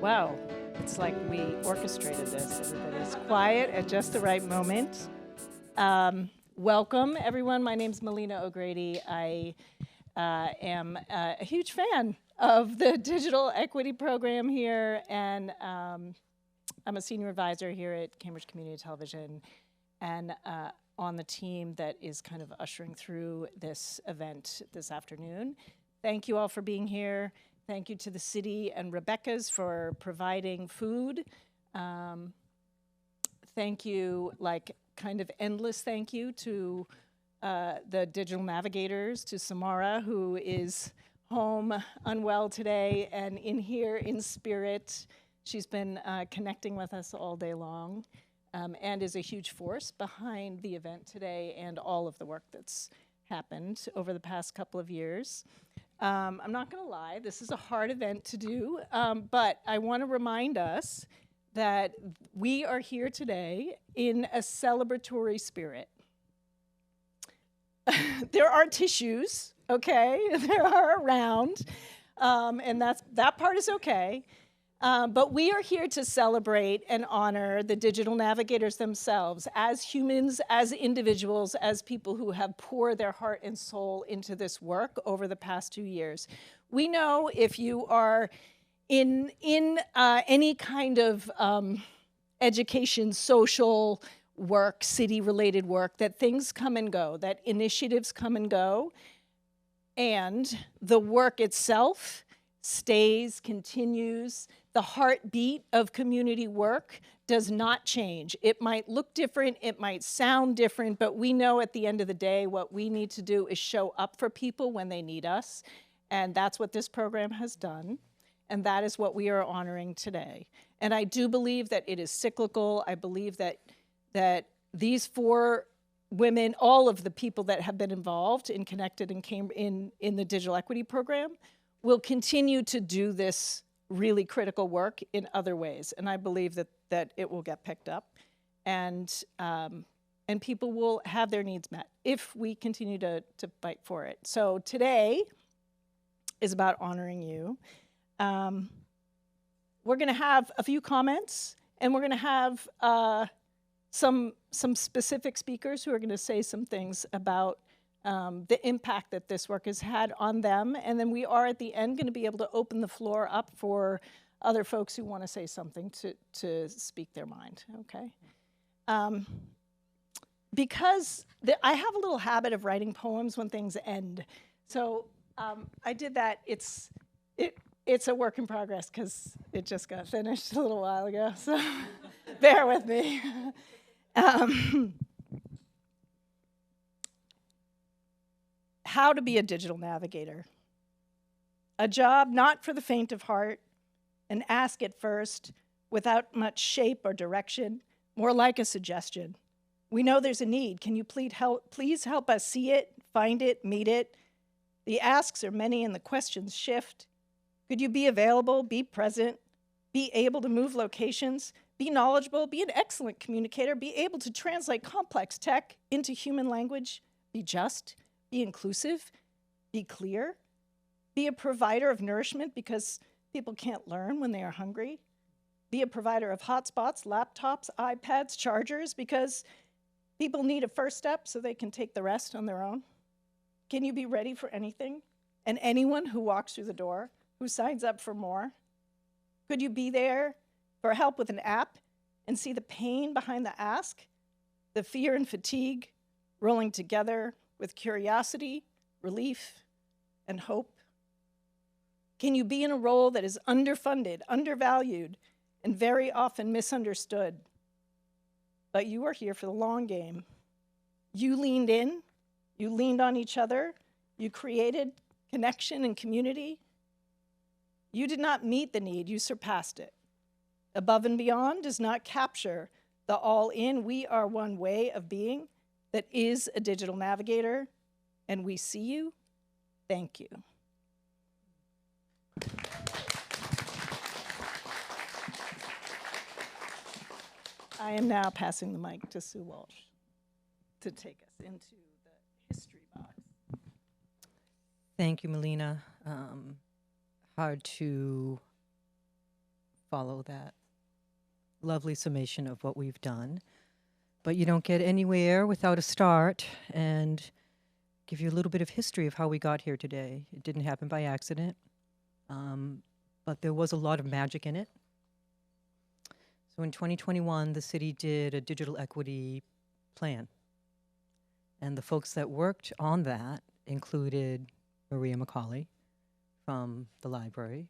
Wow, it's like we orchestrated this. Everybody's quiet at just the right moment. Welcome, everyone. My name's Melina O'Grady. I am a huge fan of the Digital Equity Program here, and I'm a senior advisor here at Cambridge Community Television, and on the team that is kind of ushering through this event this afternoon. Thank you all for being here. Thank you to the city and Rebecca's for providing food. Thank you, like kind of endless thank you to the Digital Navigators, to Samara, who is home unwell today and in here in spirit. She's been connecting with us all day long and is a huge force behind the event today and all of the work that's happened over the past couple of years. I'm not going to lie, this is a hard event to do, but I want to remind us that we are here today in a celebratory spirit. There are tissues, okay? There are around, and that part is okay. But we are here to celebrate and honor the digital navigators themselves as humans, as individuals, as people who have poured their heart and soul into this work over the past 2 years. We know if you are in any kind of education, social work, city-related work, that things come and go, that initiatives come and go, and the work itself stays, continues. The heartbeat of community work does not change. It might look different, it might sound different, but we know at the end of the day what we need to do is show up for people when they need us, and that's what this program has done, and that is what we are honoring today. And I do believe that it is cyclical. I believe that these 4 women, all of the people that have been involved in Connected and came in the Digital Equity Program, will continue to do this really critical work in other ways. And I believe that it will get picked up and people will have their needs met if we continue to fight for it. So today is about honoring you. We're gonna have a few comments and we're gonna have some specific speakers who are gonna say some things about the impact that this work has had on them. And then we are at the end going to be able to open the floor up for other folks who want to say something to speak their mind, okay? Because I have a little habit of writing poems when things end. So I did that. It's a work in progress because it just got finished a little while ago, so bear with me. How to be a digital navigator. A job not for the faint of heart, an ask at first, without much shape or direction, more like a suggestion. We know there's a need. Can you please help us see it, find it, meet it? The asks are many and the questions shift. Could you be available, be present, be able to move locations, be knowledgeable, be an excellent communicator, be able to translate complex tech into human language, be just, be inclusive, be clear, be a provider of nourishment because people can't learn when they are hungry, be a provider of hotspots, laptops, iPads, chargers because people need a first step so they can take the rest on their own. Can you be ready for anything and anyone who walks through the door, who signs up for more? Could you be there for help with an app and see the pain behind the ask, the fear and fatigue rolling together with curiosity, relief, and hope? Can you be in a role that is underfunded, undervalued, and very often misunderstood? But you are here for the long game. You leaned in, you leaned on each other, you created connection and community. You did not meet the need, you surpassed it. Above and beyond does not capture the all-in. We are one way of being that is a digital navigator, and we see you. Thank you. I am now passing the mic to Sue Walsh to take us into the history box. Thank you, Melina. Hard to follow that lovely summation of what we've done. But you don't get anywhere without a start, and give you a little bit of history of how we got here today. It didn't happen by accident, but there was a lot of magic in it. So in 2021, the city did a digital equity plan. And the folks that worked on that included Maria McCauley from the library,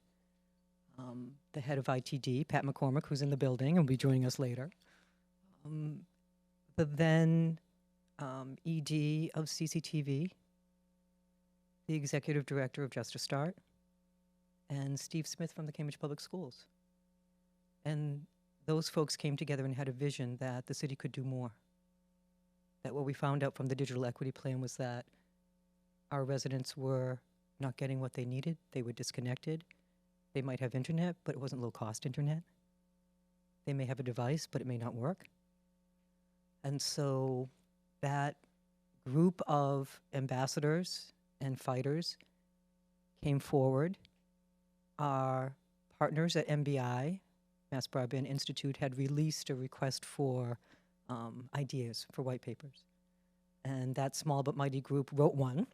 the head of ITD, Pat McCormick, who's in the building and will be joining us later, the then ED of CCTV, the executive director of Just a Start, and Steve Smith from the Cambridge Public Schools. And those folks came together and had a vision that the city could do more. That what we found out from the digital equity plan was that our residents were not getting what they needed. They were disconnected. They might have internet, but it wasn't low-cost internet. They may have a device, but it may not work. And so that group of ambassadors and fighters came forward. Our partners at MBI, Mass Broadband Institute, had released a request for ideas for white papers. And that small but mighty group wrote one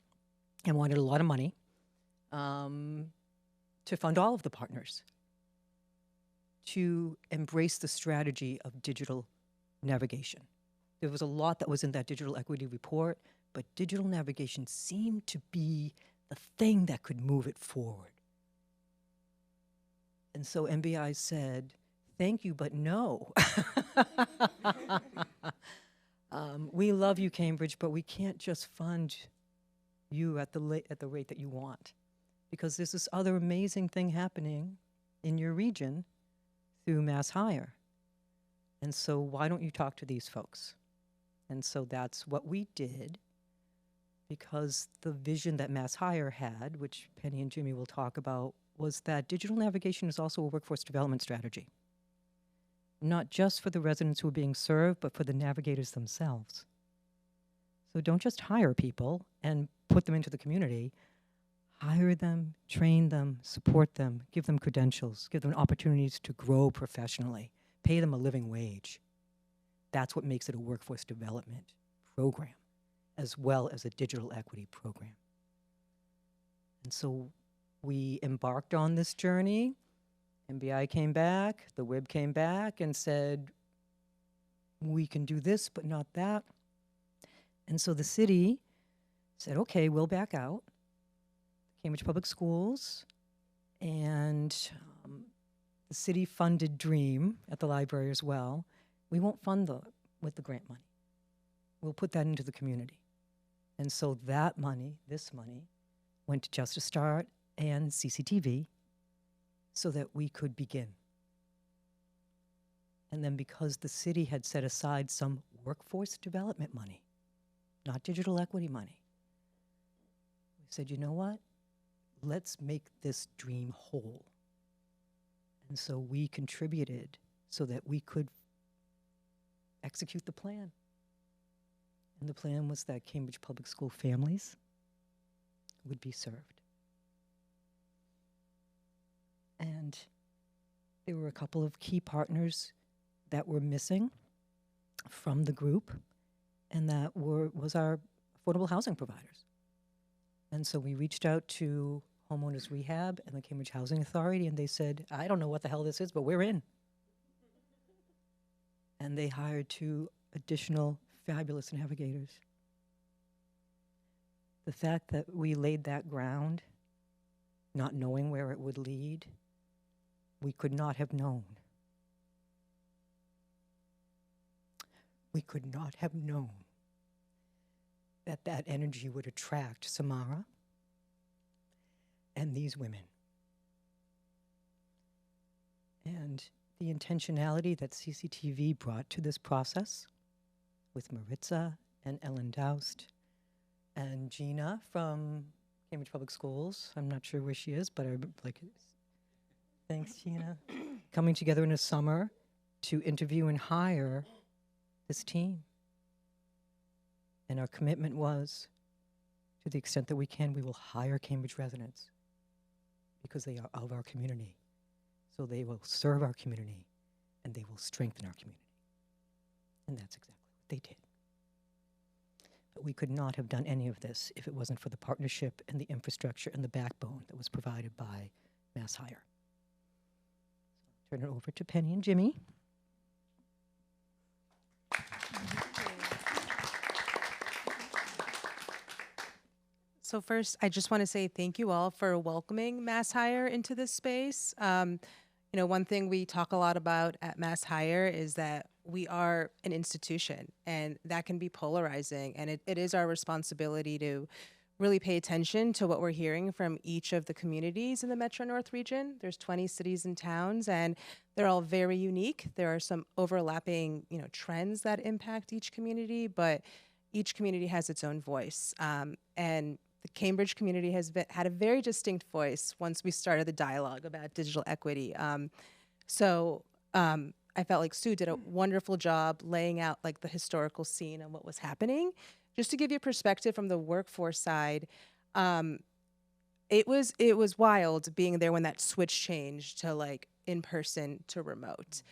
and wanted a lot of money to fund all of the partners to embrace the strategy of digital navigation. There was a lot that was in that digital equity report, but digital navigation seemed to be the thing that could move it forward. And so MBI said, thank you, but no. We love you, Cambridge, but we can't just fund you at the rate that you want, because there's this other amazing thing happening in your region through Mass Hire. And so why don't you talk to these folks? And so that's what we did, because the vision that Mass Hire had, which Penny and Jimmy will talk about, was that digital navigation is also a workforce development strategy. Not just for the residents who are being served, but for the navigators themselves. So don't just hire people and put them into the community. Hire them, train them, support them, give them credentials, give them opportunities to grow professionally, pay them a living wage. That's what makes it a workforce development program, as well as a digital equity program. And so we embarked on this journey. MBI came back, the WIB came back and said, we can do this, but not that. And so the city said, okay, we'll back out. Cambridge Public Schools and the city funded DREAM at the library as well. We won't fund with the grant money. We'll put that into the community. And so that money, this money, went to Just a Start and CCTV so that we could begin. And then because the city had set aside some workforce development money, not digital equity money, we said, you know what? Let's make this dream whole. And so we contributed so that we could execute the plan. And the plan was that Cambridge Public School families would be served. And there were a couple of key partners that were missing from the group, and that was our affordable housing providers. And so we reached out to Homeowners Rehab and the Cambridge Housing Authority, and they said, I don't know what the hell this is, but we're in. And they hired 2 additional fabulous navigators. The fact that we laid that ground, not knowing where it would lead, we could not have known. We could not have known that that energy would attract Samara and these women. And the intentionality that CCTV brought to this process with Maritza and Ellen Doust and Gina from Cambridge Public Schools. I'm not sure where she is, but thanks, Gina. Coming together in the summer to interview and hire this team. And our commitment was, to the extent that we can, we will hire Cambridge residents because they are of our community. So they will serve our community and they will strengthen our community. And that's exactly what they did. But we could not have done any of this if it wasn't for the partnership and the infrastructure and the backbone that was provided by Mass Hire. Turn it over to Penny and Jimmy. So first, I just want to say thank you all for welcoming Mass Hire into this space. One thing we talk a lot about at Mass Hire is that we are an institution, and that can be polarizing. And it is our responsibility to really pay attention to what we're hearing from each of the communities in the Metro North region. There's 20 cities and towns, and they're all very unique. There are some overlapping, trends that impact each community, but each community has its own voice. And the Cambridge community has had a very distinct voice once we started the dialogue about digital equity. I felt like Sue did a wonderful job laying out like the historical scene and what was happening. Just to give you perspective from the workforce side, it was wild being there when that switch changed to like in person to remote.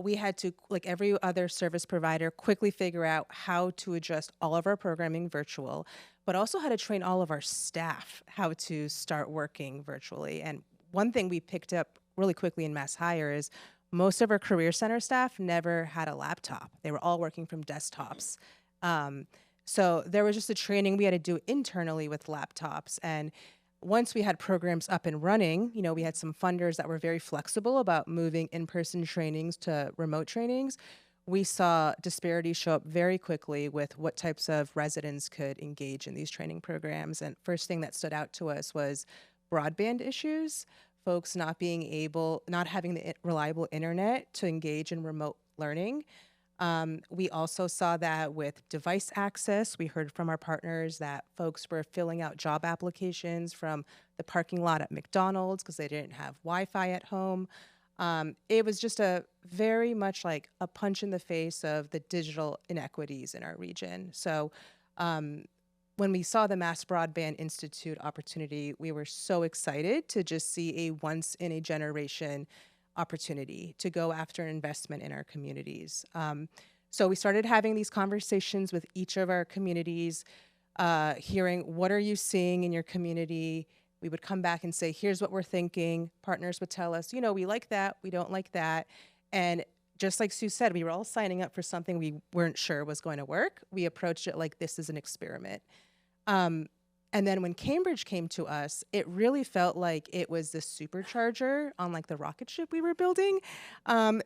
We had to, like every other service provider, quickly figure out how to adjust all of our programming virtual, but also how to train all of our staff how to start working virtually. And one thing we picked up really quickly in Mass Hire is most of our Career Center staff never had a laptop. They were all working from desktops. So there was just a training we had to do internally with laptops. And once we had programs up and running, we had some funders that were very flexible about moving in-person trainings to remote trainings. We saw disparities show up very quickly with what types of residents could engage in these training programs. And first thing that stood out to us was broadband issues, folks not having the reliable internet to engage in remote learning. We also saw that with device access. We heard from our partners that folks were filling out job applications from the parking lot at McDonald's because they didn't have Wi-Fi at home. It was just a very much like a punch in the face of the digital inequities in our region. So when we saw the Mass Broadband Institute opportunity, we were so excited to just see a once in a generation opportunity to go after an investment in our communities. So we started having these conversations with each of our communities, hearing what are you seeing in your community. We would come back and say, here's what we're thinking. Partners would tell us, we like that, we don't like that. And just like Sue said, we were all signing up for something we weren't sure was going to work. We approached it like this is an experiment. And then when Cambridge came to us, it really felt like it was the supercharger on like the rocket ship we were building,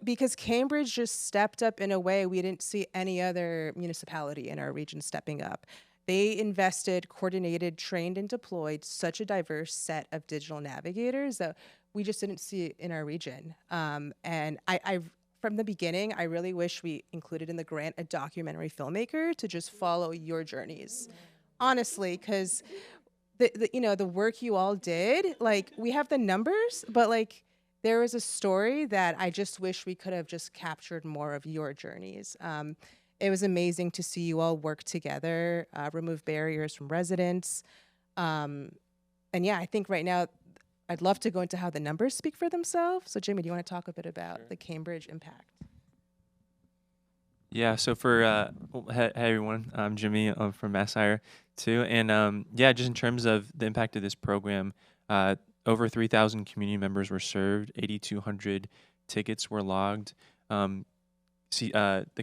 because Cambridge just stepped up in a way we didn't see any other municipality in our region stepping up. They invested, coordinated, trained, and deployed such a diverse set of digital navigators that we just didn't see in our region. And I from the beginning, I really wish we included in the grant a documentary filmmaker to just follow your journeys. Honestly, because the work you all did, like we have the numbers, but like there was a story that I just wish we could have just captured more of your journeys. It was amazing to see you all work together, remove barriers from residents. And yeah, I think right now I'd love to go into how the numbers speak for themselves. So Jimmy, do you want to talk a bit about the Cambridge impact? Yeah, so hey everyone, I'm Jimmy. I'm from Mass Hire too. And just in terms of the impact of this program, over 3,000 community members were served, 8,200 tickets were logged. The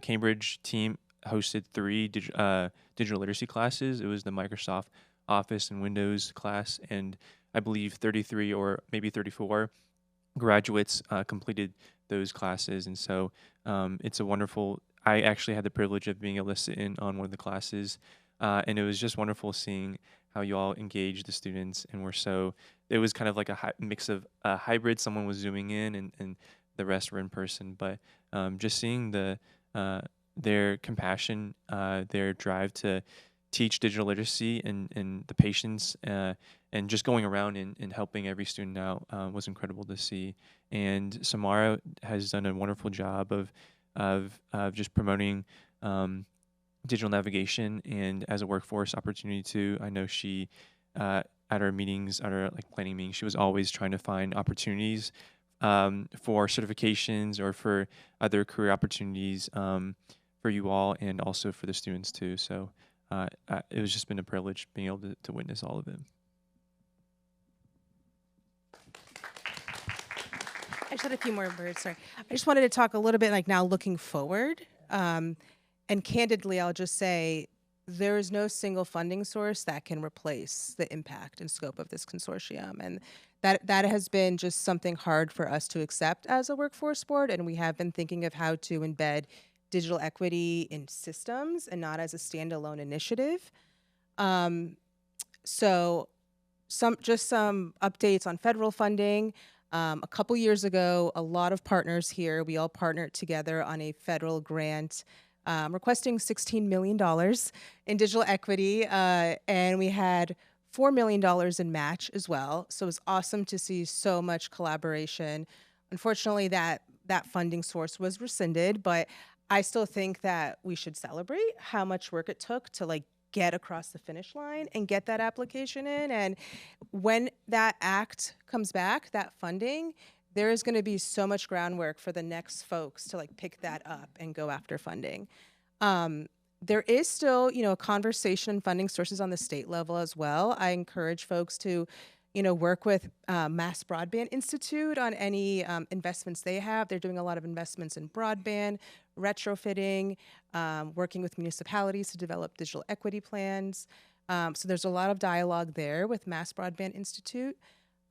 Cambridge team hosted 3 digital literacy classes. It was the Microsoft Office and Windows class, and I believe 33 or maybe 34 graduates completed those classes. And so it's a wonderful. I actually had the privilege of being able to sit in on one of the classes, and it was just wonderful seeing how you all engaged the students, and it was kind of like a mix of a hybrid. Someone was zooming in, and the rest were in person. But just seeing their compassion, their drive to teach digital literacy, and the patience, and just going around and helping every student out was incredible to see. And Samara has done a wonderful job of just promoting digital navigation and as a workforce opportunity too. I know she at our meetings, at our like planning meetings, she was always trying to find opportunities for certifications or for other career opportunities for you all and also for the students too. So it was just been a privilege being able to witness all of it. I just had a few more words. Sorry. I just wanted to talk a little bit like now looking forward. And candidly, I'll just say there is no single funding source that can replace the impact and scope of this consortium. And that has been just something hard for us to accept as a workforce board. And we have been thinking of how to embed digital equity in systems and not as a standalone initiative. So some updates on federal funding. A couple years ago, a lot of partners here, we all partnered together on a federal grant requesting $16 million in digital equity, and we had $4 million in match as well. So it was awesome to see so much collaboration. Unfortunately, that funding source was rescinded, but I still think that we should celebrate how much work it took to like get across the finish line and get that application in. And when that act comes back, that funding, there is going to be so much groundwork for the next folks to like pick that up and go after funding. There is still, a conversation and funding sources on the state level as well. I encourage folks to, work with Mass Broadband Institute on any investments they have. They're doing a lot of investments in broadband, retrofitting, working with municipalities to develop digital equity plans. So there's a lot of dialogue there with Mass Broadband Institute.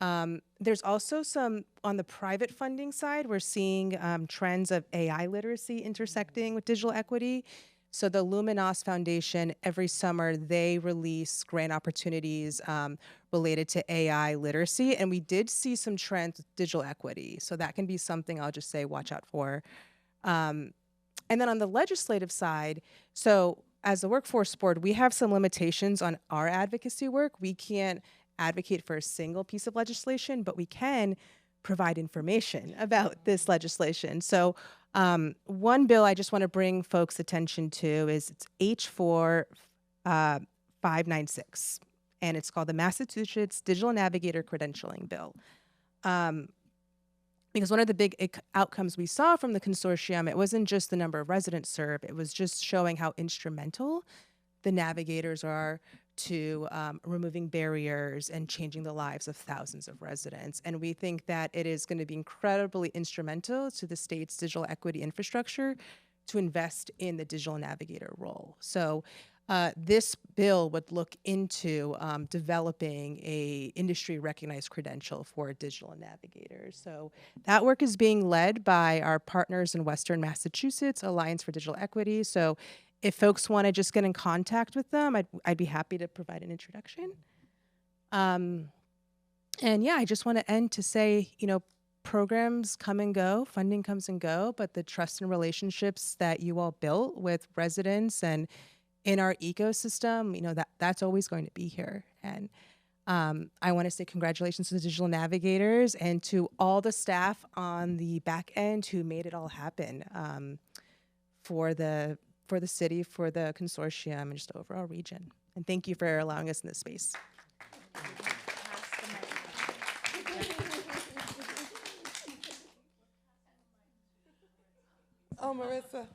There's also some, on the private funding side, we're seeing trends of AI literacy intersecting with digital equity. So the Luminos Foundation, every summer, they release grant opportunities related to AI literacy. And we did see some trends with digital equity. So that can be something I'll just say, watch out for. And then on the legislative side, so as a workforce board, we have some limitations on our advocacy work. We can't advocate for a single piece of legislation, but we can provide information about this legislation. So one bill I just want to bring folks' attention to is it's H4 596, and it's called the Massachusetts Digital Navigator Credentialing Bill. Because one of the big outcomes we saw from the consortium, it wasn't just the number of residents served, it was just showing how instrumental the navigators are to removing barriers and changing the lives of thousands of residents. And we think that it is going to be incredibly instrumental to the state's digital equity infrastructure to invest in the digital navigator role. So this bill would look into developing a industry recognized credential for digital navigators. So that work is being led by our partners in Western Massachusetts, Alliance for Digital Equity. So if folks want to just get in contact with them, I'd be happy to provide an introduction. And yeah, I just want to end to say, programs come and go, funding comes and go, but the trust and relationships that you all built with residents and in our ecosystem, that's always going to be here. And I want to say congratulations to the Digital Navigators and to all the staff on the back end who made it all happen for the city, for the consortium, and just the overall region. And thank you for allowing us in this space. Oh, Marissa.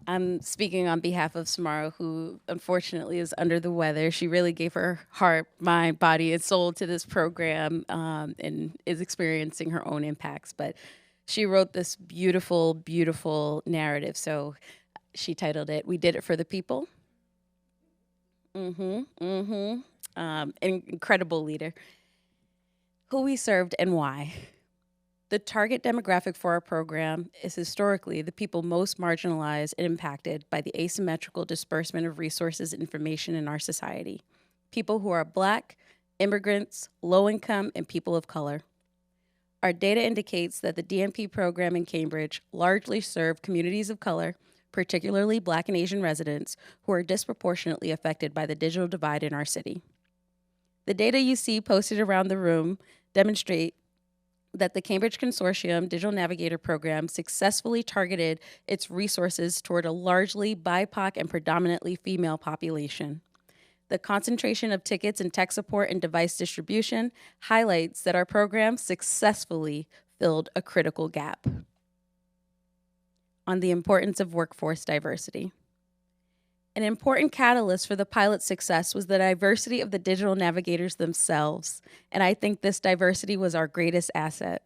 I'm speaking on behalf of Samara, who unfortunately is under the weather. She really gave her heart, mind, body, and soul to this program and is experiencing her own impacts. But she wrote this beautiful, beautiful narrative. So she titled it, "We Did It for the People." An incredible leader. Who we served and why. The target demographic for our program is historically the people most marginalized and impacted by the asymmetrical disbursement of resources and information in our society. People who are Black, immigrants, low income, and people of color. Our data indicates that the DNP program in Cambridge largely served communities of color, particularly Black and Asian residents, who are disproportionately affected by the digital divide in our city. The data you see posted around the room demonstrate that the Cambridge Consortium Digital Navigator Program successfully targeted its resources toward a largely BIPOC and predominantly female population. the concentration of tickets in tech support and device distribution highlights that our program successfully filled a critical gap. On the importance of workforce diversity. An important catalyst for the pilot's success was the diversity of the digital navigators themselves, and I think this diversity was our greatest asset.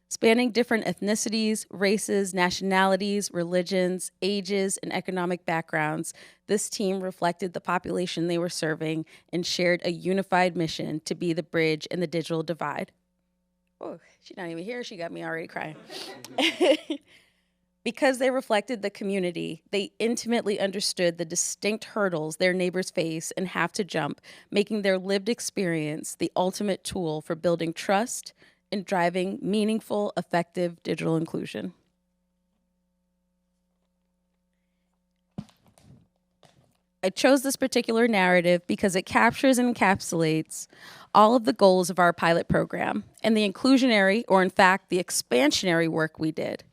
Spanning different ethnicities, races, nationalities, religions, ages, and economic backgrounds, this team reflected the population they were serving and shared a unified mission to be the bridge in the digital divide. Oh, she's not even here. She got me already crying. Because they reflected the community, they intimately understood the distinct hurdles their neighbors face and have to jump, making their lived experience the ultimate tool for building trust and driving meaningful, effective digital inclusion. I chose this particular narrative because it captures and encapsulates all of the goals of our pilot program and the inclusionary, or in fact, the expansionary work we did,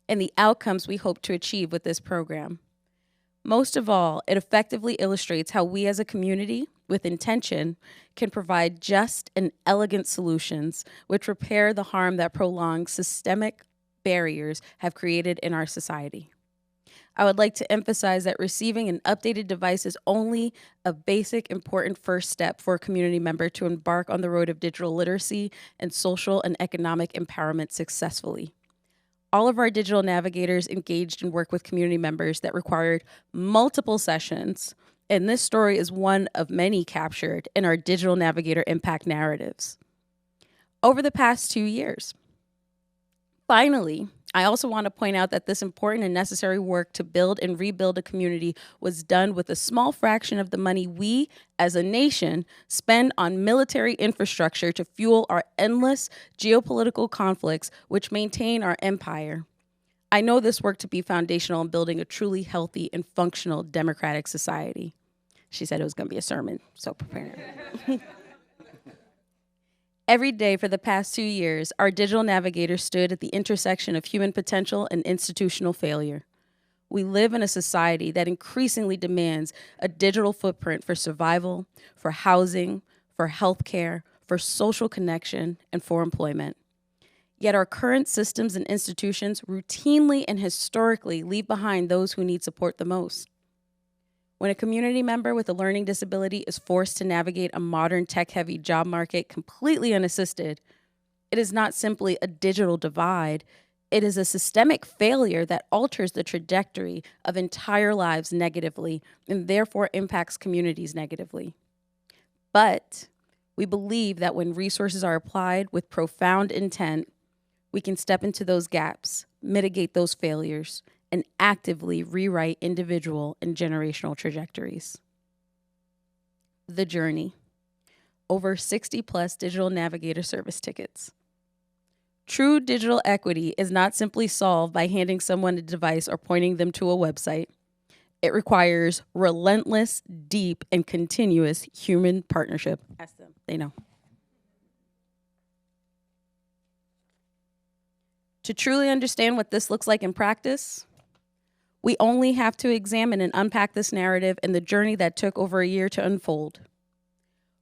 and the outcomes we hope to achieve with this program. Most of all, it effectively illustrates how we as a community, with intention, can provide just and elegant solutions which repair the harm that prolonged systemic barriers have created in our society. I would like to emphasize that receiving an updated device is only a basic, important first step for a community member to embark on the road of digital literacy and social and economic empowerment successfully. All of our digital navigators engaged in work with community members that required multiple sessions, and this story is one of many captured in our Digital Navigator Impact narratives. Over the past 2 years. Finally, I also want to point out that this important and necessary work to build and rebuild a community was done with a small fraction of the money we, as a nation, spend on military infrastructure to fuel our endless geopolitical conflicts which maintain our empire. I know this work to be foundational in building a truly healthy and functional democratic society. She said it was going to be a sermon, so prepare. Every day for the past 2 years, our digital navigators stood at the intersection of human potential and institutional failure. We live in a society that increasingly demands a digital footprint for survival, for housing, for healthcare, for social connection, and for employment. Yet our current systems and institutions routinely and historically leave behind those who need support the most. When a community member with a learning disability is forced to navigate a modern tech-heavy job market completely unassisted, it is not simply a digital divide, it is a systemic failure that alters the trajectory of entire lives negatively and therefore impacts communities negatively. But we believe that when resources are applied with profound intent, we can step into those gaps, mitigate those failures, and actively rewrite individual and generational trajectories. The journey. Over 60 plus digital navigator service tickets. True digital equity is not simply solved by handing someone a device or pointing them to a website. It requires relentless, deep, and continuous human partnership. Ask them, they know. To truly understand what this looks like in practice, we only have to examine and unpack this narrative and the journey that took over a year to unfold.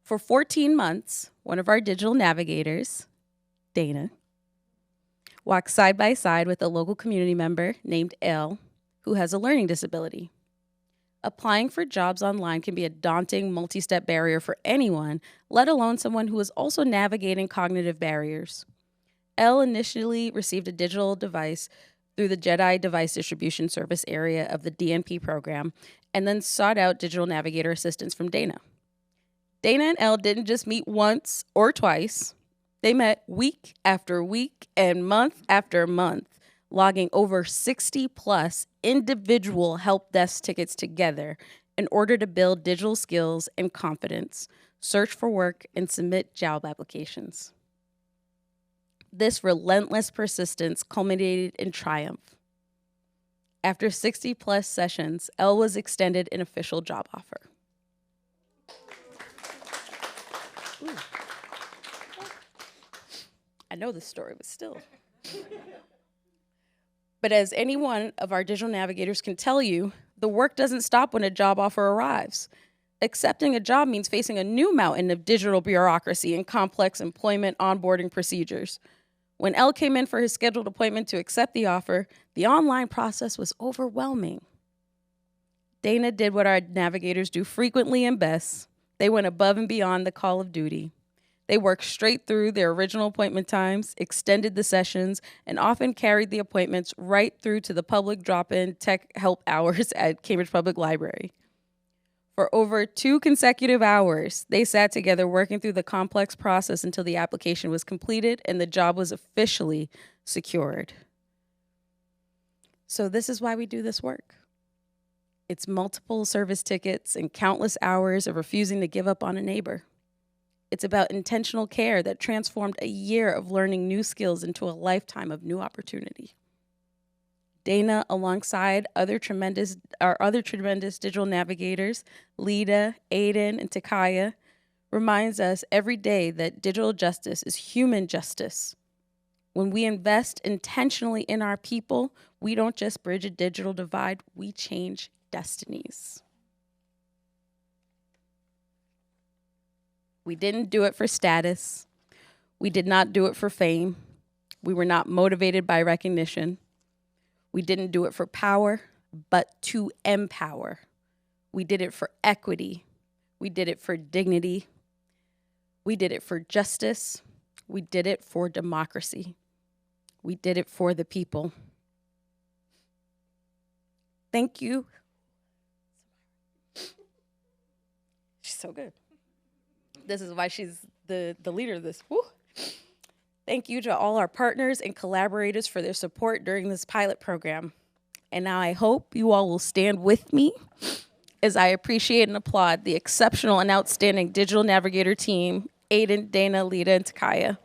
For 14 months, one of our digital navigators, Dana, walked side by side with a local community member named Elle, who has a learning disability. Applying for jobs online can be a daunting multi-step barrier for anyone, let alone someone who is also navigating cognitive barriers. Elle initially received a digital device through the JEDI Device Distribution Service area of the DNP program, and then sought out digital navigator assistance from Dana. Dana and Elle didn't just meet once or twice. They met week after week and month after month, logging over 60 plus individual help desk tickets together in order to build digital skills and confidence, search for work, and submit job applications. This relentless persistence culminated in triumph. After 60 plus sessions, Elle was extended an official job offer. Ooh. I know this story, but still. But as any one of our digital navigators can tell you, the work doesn't stop when a job offer arrives. accepting a job means facing a new mountain of digital bureaucracy and complex employment onboarding procedures. When Elle came in for his scheduled appointment to accept the offer, the online process was overwhelming. Dana did what our navigators do frequently and best. They went above and beyond the call of duty. They worked straight through their original appointment times, extended the sessions, and often carried the appointments right through to the public drop-in tech help hours at Cambridge Public Library. For over 2 consecutive hours, they sat together working through the complex process until the application was completed and the job was officially secured. So this is why we do this work. It's multiple service tickets and countless hours of refusing to give up on a neighbor. It's about intentional care that transformed a year of learning new skills into a lifetime of new opportunity. Dana, alongside our other tremendous digital navigators, Lita, Aiden, and Takaya, reminds us every day that digital justice is human justice. When we invest intentionally in our people, we don't just bridge a digital divide, we change destinies. We didn't do it for status. We did not do it for fame. We were not motivated by recognition. We didn't do it for power, but to empower. We did it for equity. We did it for dignity. We did it for justice. We did it for democracy. We did it for the people. Thank you. She's so good. This is why she's the leader of this. Woo. Thank you to all our partners and collaborators for their support during this pilot program. And now I hope you all will stand with me as I appreciate and applaud the exceptional and outstanding Digital Navigator team, Aiden, Dana, Lita, and Takaya.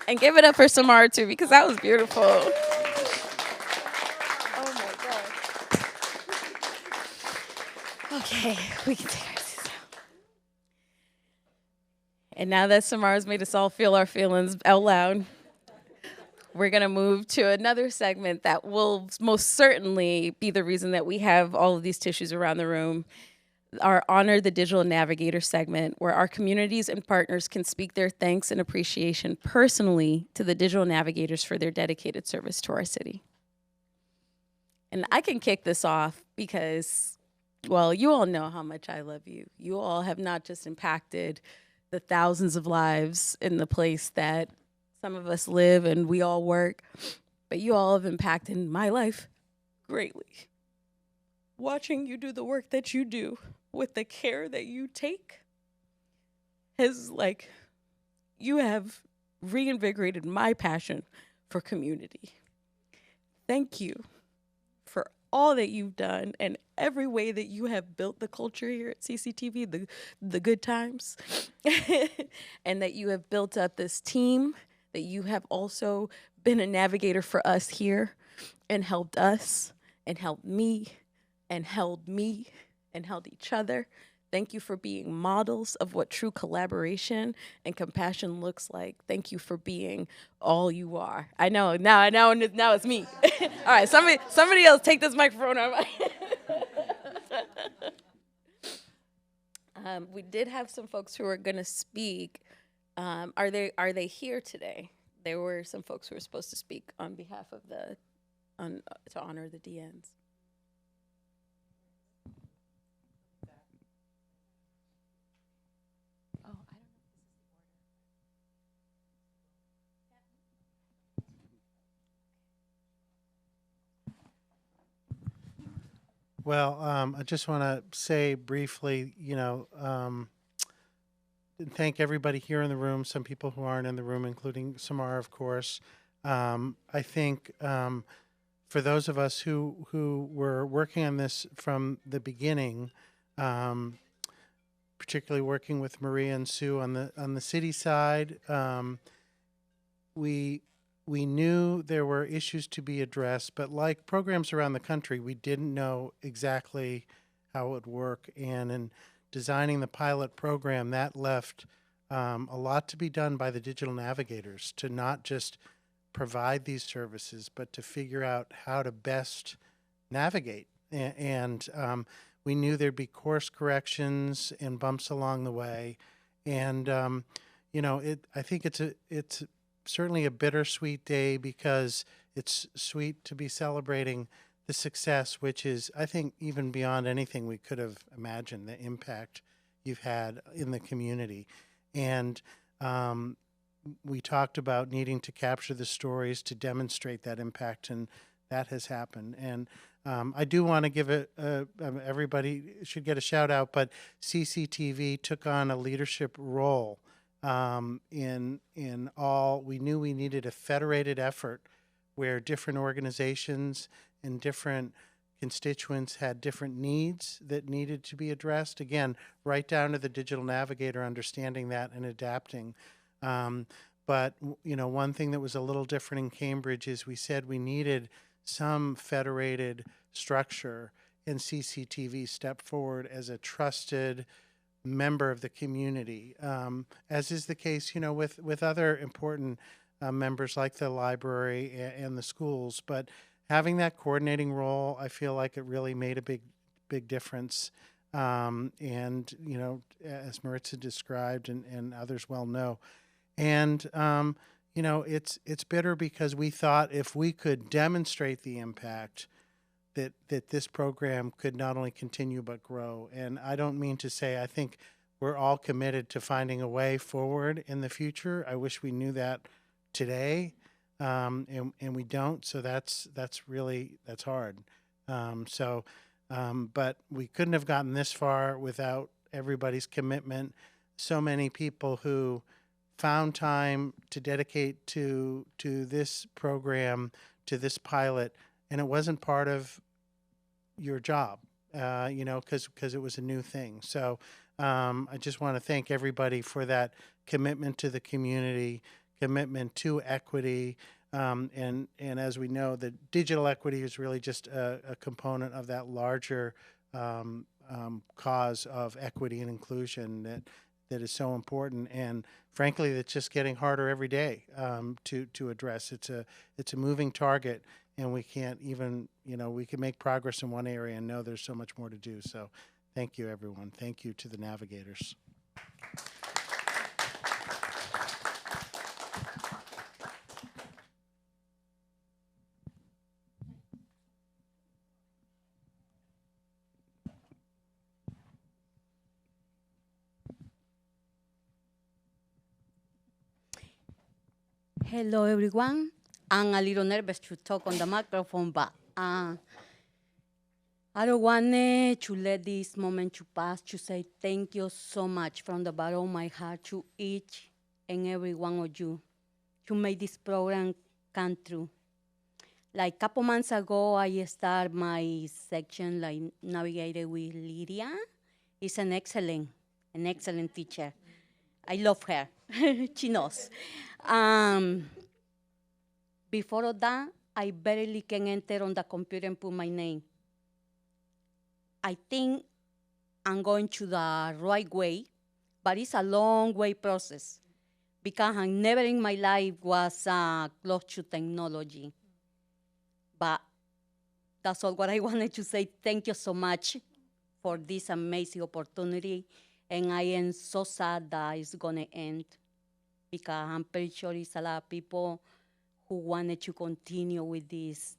And give it up for Samara, too, because that was beautiful. Oh, my God. Okay, we can take our seats down. And now that Samara's made us all feel our feelings out loud, we're going to move to another segment that will most certainly be the reason that we have all of these tissues around the room. Our Honor the Digital Navigator segment, where our communities and partners can speak their thanks and appreciation personally to the Digital Navigators for their dedicated service to our city. And I can kick this off because, well, you all know how much I love you. You all have not just impacted the thousands of lives in the place that some of us live and we all work, but you all have impacted my life greatly. Watching you do the work that you do with the care that you take has, you have reinvigorated my passion for community. Thank you for all that you've done and every way that you have built the culture here at CCTV, the good times, and that you have built up this team, that you have also been a navigator for us here and helped us and helped me and held me and held each other. Thank you for being models of what true collaboration and compassion looks like. Thank you for being all you are. I know, now it's me. All right, somebody else take this microphone out of my we did have some folks who are gonna speak. Are they here today? There were some folks who were supposed to speak on behalf of to honor the DNs. Well, I just want to say briefly, thank everybody here in the room, some people who aren't in the room, including Samara, of course. I think for those of us who were working on this from the beginning, particularly working with Maria and Sue on the city side, we knew there were issues to be addressed, but like programs around the country, we didn't know exactly how it would work. And in designing the pilot program, that left a lot to be done by the digital navigators to not just provide these services, but to figure out how to best navigate. And we knew there'd be course corrections and bumps along the way. And, I think it's certainly a bittersweet day because it's sweet to be celebrating the success, which is, I think, even beyond anything we could have imagined, the impact you've had in the community. And we talked about needing to capture the stories to demonstrate that impact, and that has happened. And I do want to give everybody should get a shout out, but CCTV took on a leadership role in all. We knew we needed a federated effort where different organizations and different constituents had different needs that needed to be addressed. Again, right down to the digital navigator, understanding that and adapting. But one thing that was a little different in Cambridge is we said we needed some federated structure, and CCTV stepped forward as a trusted member of the community, as is the case, with other important members like the library and the schools. But having that coordinating role, I feel like it really made a big difference. And, as Maritza described and others well know. And, it's bitter because we thought if we could demonstrate the impact that this program could not only continue but grow. And I don't mean to say I think we're all committed to finding a way forward in the future. I wish we knew that today, and we don't. So that's hard. But we couldn't have gotten this far without everybody's commitment. So many people who found time to dedicate to this program, to this pilot, and it wasn't part of your job, because it was a new thing. So I just want to thank everybody for that commitment to the community, commitment to equity, and as we know, the digital equity is really just a component of that larger cause of equity and inclusion that is so important, and frankly, that's just getting harder every day to address. It's a moving target, and we can't even, we can make progress in one area and know there's so much more to do. So thank you, everyone. Thank you to the navigators. Hello, everyone. I'm a little nervous to talk on the microphone, but I don't want to let this moment to pass to say thank you so much from the bottom of my heart to each and every one of you to make this program come true. Like a couple months ago, I started my section, like Navigator with Lydia. She's an excellent teacher. I love her. She knows. Before that, I barely can enter on the computer and put my name. I think I'm going to the right way, but it's a long way process because I never in my life was close to technology. But that's all what I wanted to say. Thank you so much for this amazing opportunity. And I am so sad that it's going to end because I'm pretty sure it's a lot of people who wanted to continue with this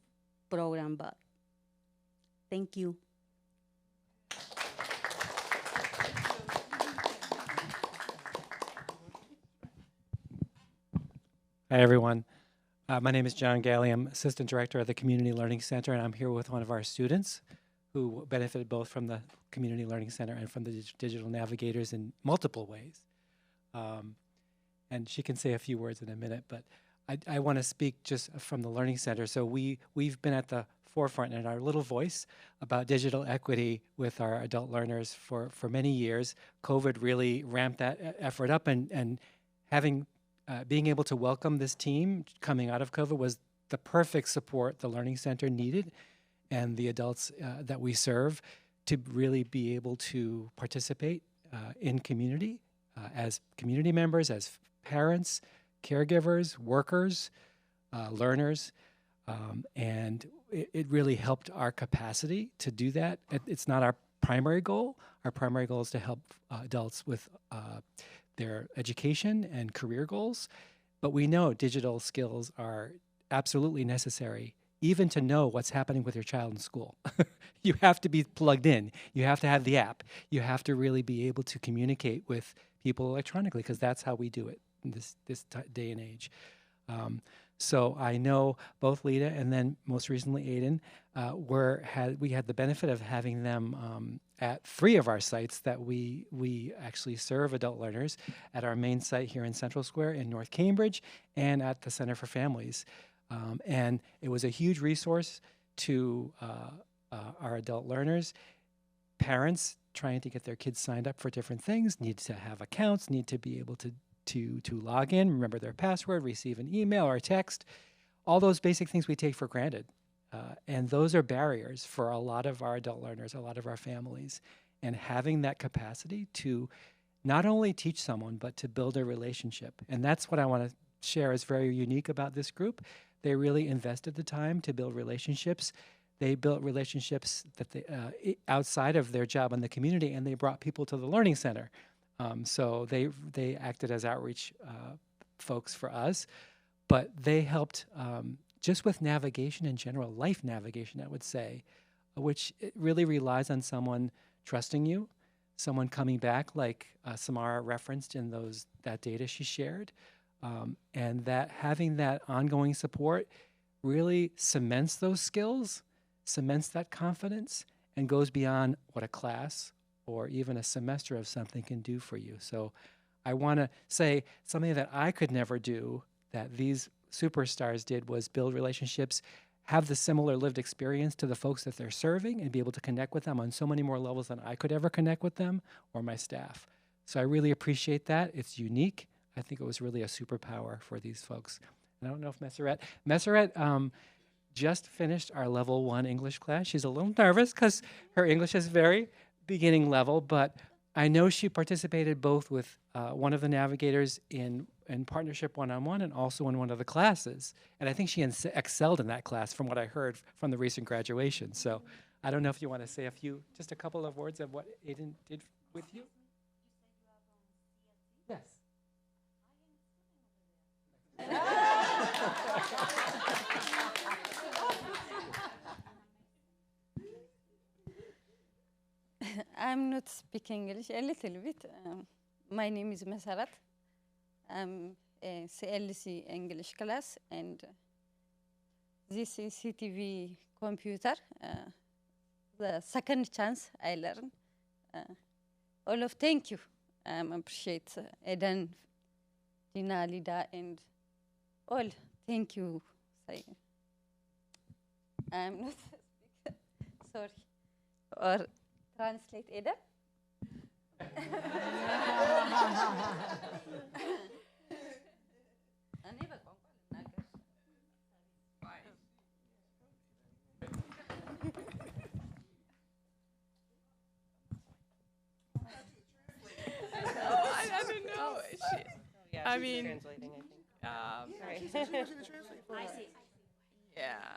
program, but thank you. Hi, everyone. My name is John Galley. I'm Assistant Director of the Community Learning Center, and I'm here with one of our students who benefited both from the Community Learning Center and from the Digital Navigators in multiple ways. And she can say a few words in a minute, but I want to speak just from the Learning Center. So we've been at the forefront in our little voice about digital equity with our adult learners for many years. COVID really ramped that effort up, and being able to welcome this team coming out of COVID was the perfect support the Learning Center needed and the adults that we serve to really be able to participate in community as community members, as parents, caregivers, workers, learners, and it really helped our capacity to do that. It's not our primary goal. Our primary goal is to help adults with their education and career goals, but we know digital skills are absolutely necessary, even to know what's happening with your child in school. You have to be plugged in. You have to have the app. You have to really be able to communicate with people electronically, because that's how we do it in this day and age. So I know both Lita and then most recently Aiden we had the benefit of having them at 3 of our sites that we actually serve adult learners, at our main site here in Central Square in North Cambridge and at the Center for Families. And it was a huge resource to our adult learners. Parents trying to get their kids signed up for different things need to have accounts, need to be able to log in, remember their password, receive an email or a text, all those basic things we take for granted. And those are barriers for a lot of our adult learners, a lot of our families. And having that capacity to not only teach someone, but to build a relationship. And that's what I want to share is very unique about this group. They really invested the time to build relationships. They built relationships that they outside of their job in the community, and they brought people to the Learning Center. So they acted as outreach folks for us, but they helped just with navigation in general, life navigation, I would say, which it really relies on someone trusting you, someone coming back, like Samara referenced in that data she shared, and that having that ongoing support really cements those skills, cements that confidence, and goes beyond what a class or even a semester of something can do for you. So I want to say something that I could never do that these superstars did was build relationships, have the similar lived experience to the folks that they're serving, and be able to connect with them on so many more levels than I could ever connect with them or my staff. So I really appreciate that. It's unique. I think it was really a superpower for these folks. And I don't know if Messeret just finished our level 1 English class. She's a little nervous because her English is very beginning level, but I know she participated both with one of the navigators in partnership one-on-one and also in one of the classes. And I think she excelled in that class from what I heard from the recent graduation. So I don't know if you want to say just a couple of words of what Aiden did with you. Yes. I'm not speaking English, a little bit. My name is Mesarat. I'm a CLC English class, and this is CTV computer. The second chance I learned. Thank you. I appreciate Eden, Dina, Lida, and all. Thank you. I'm not sorry. Or translate Eden. I don't know. I mean, translating, I think. I see. Yeah.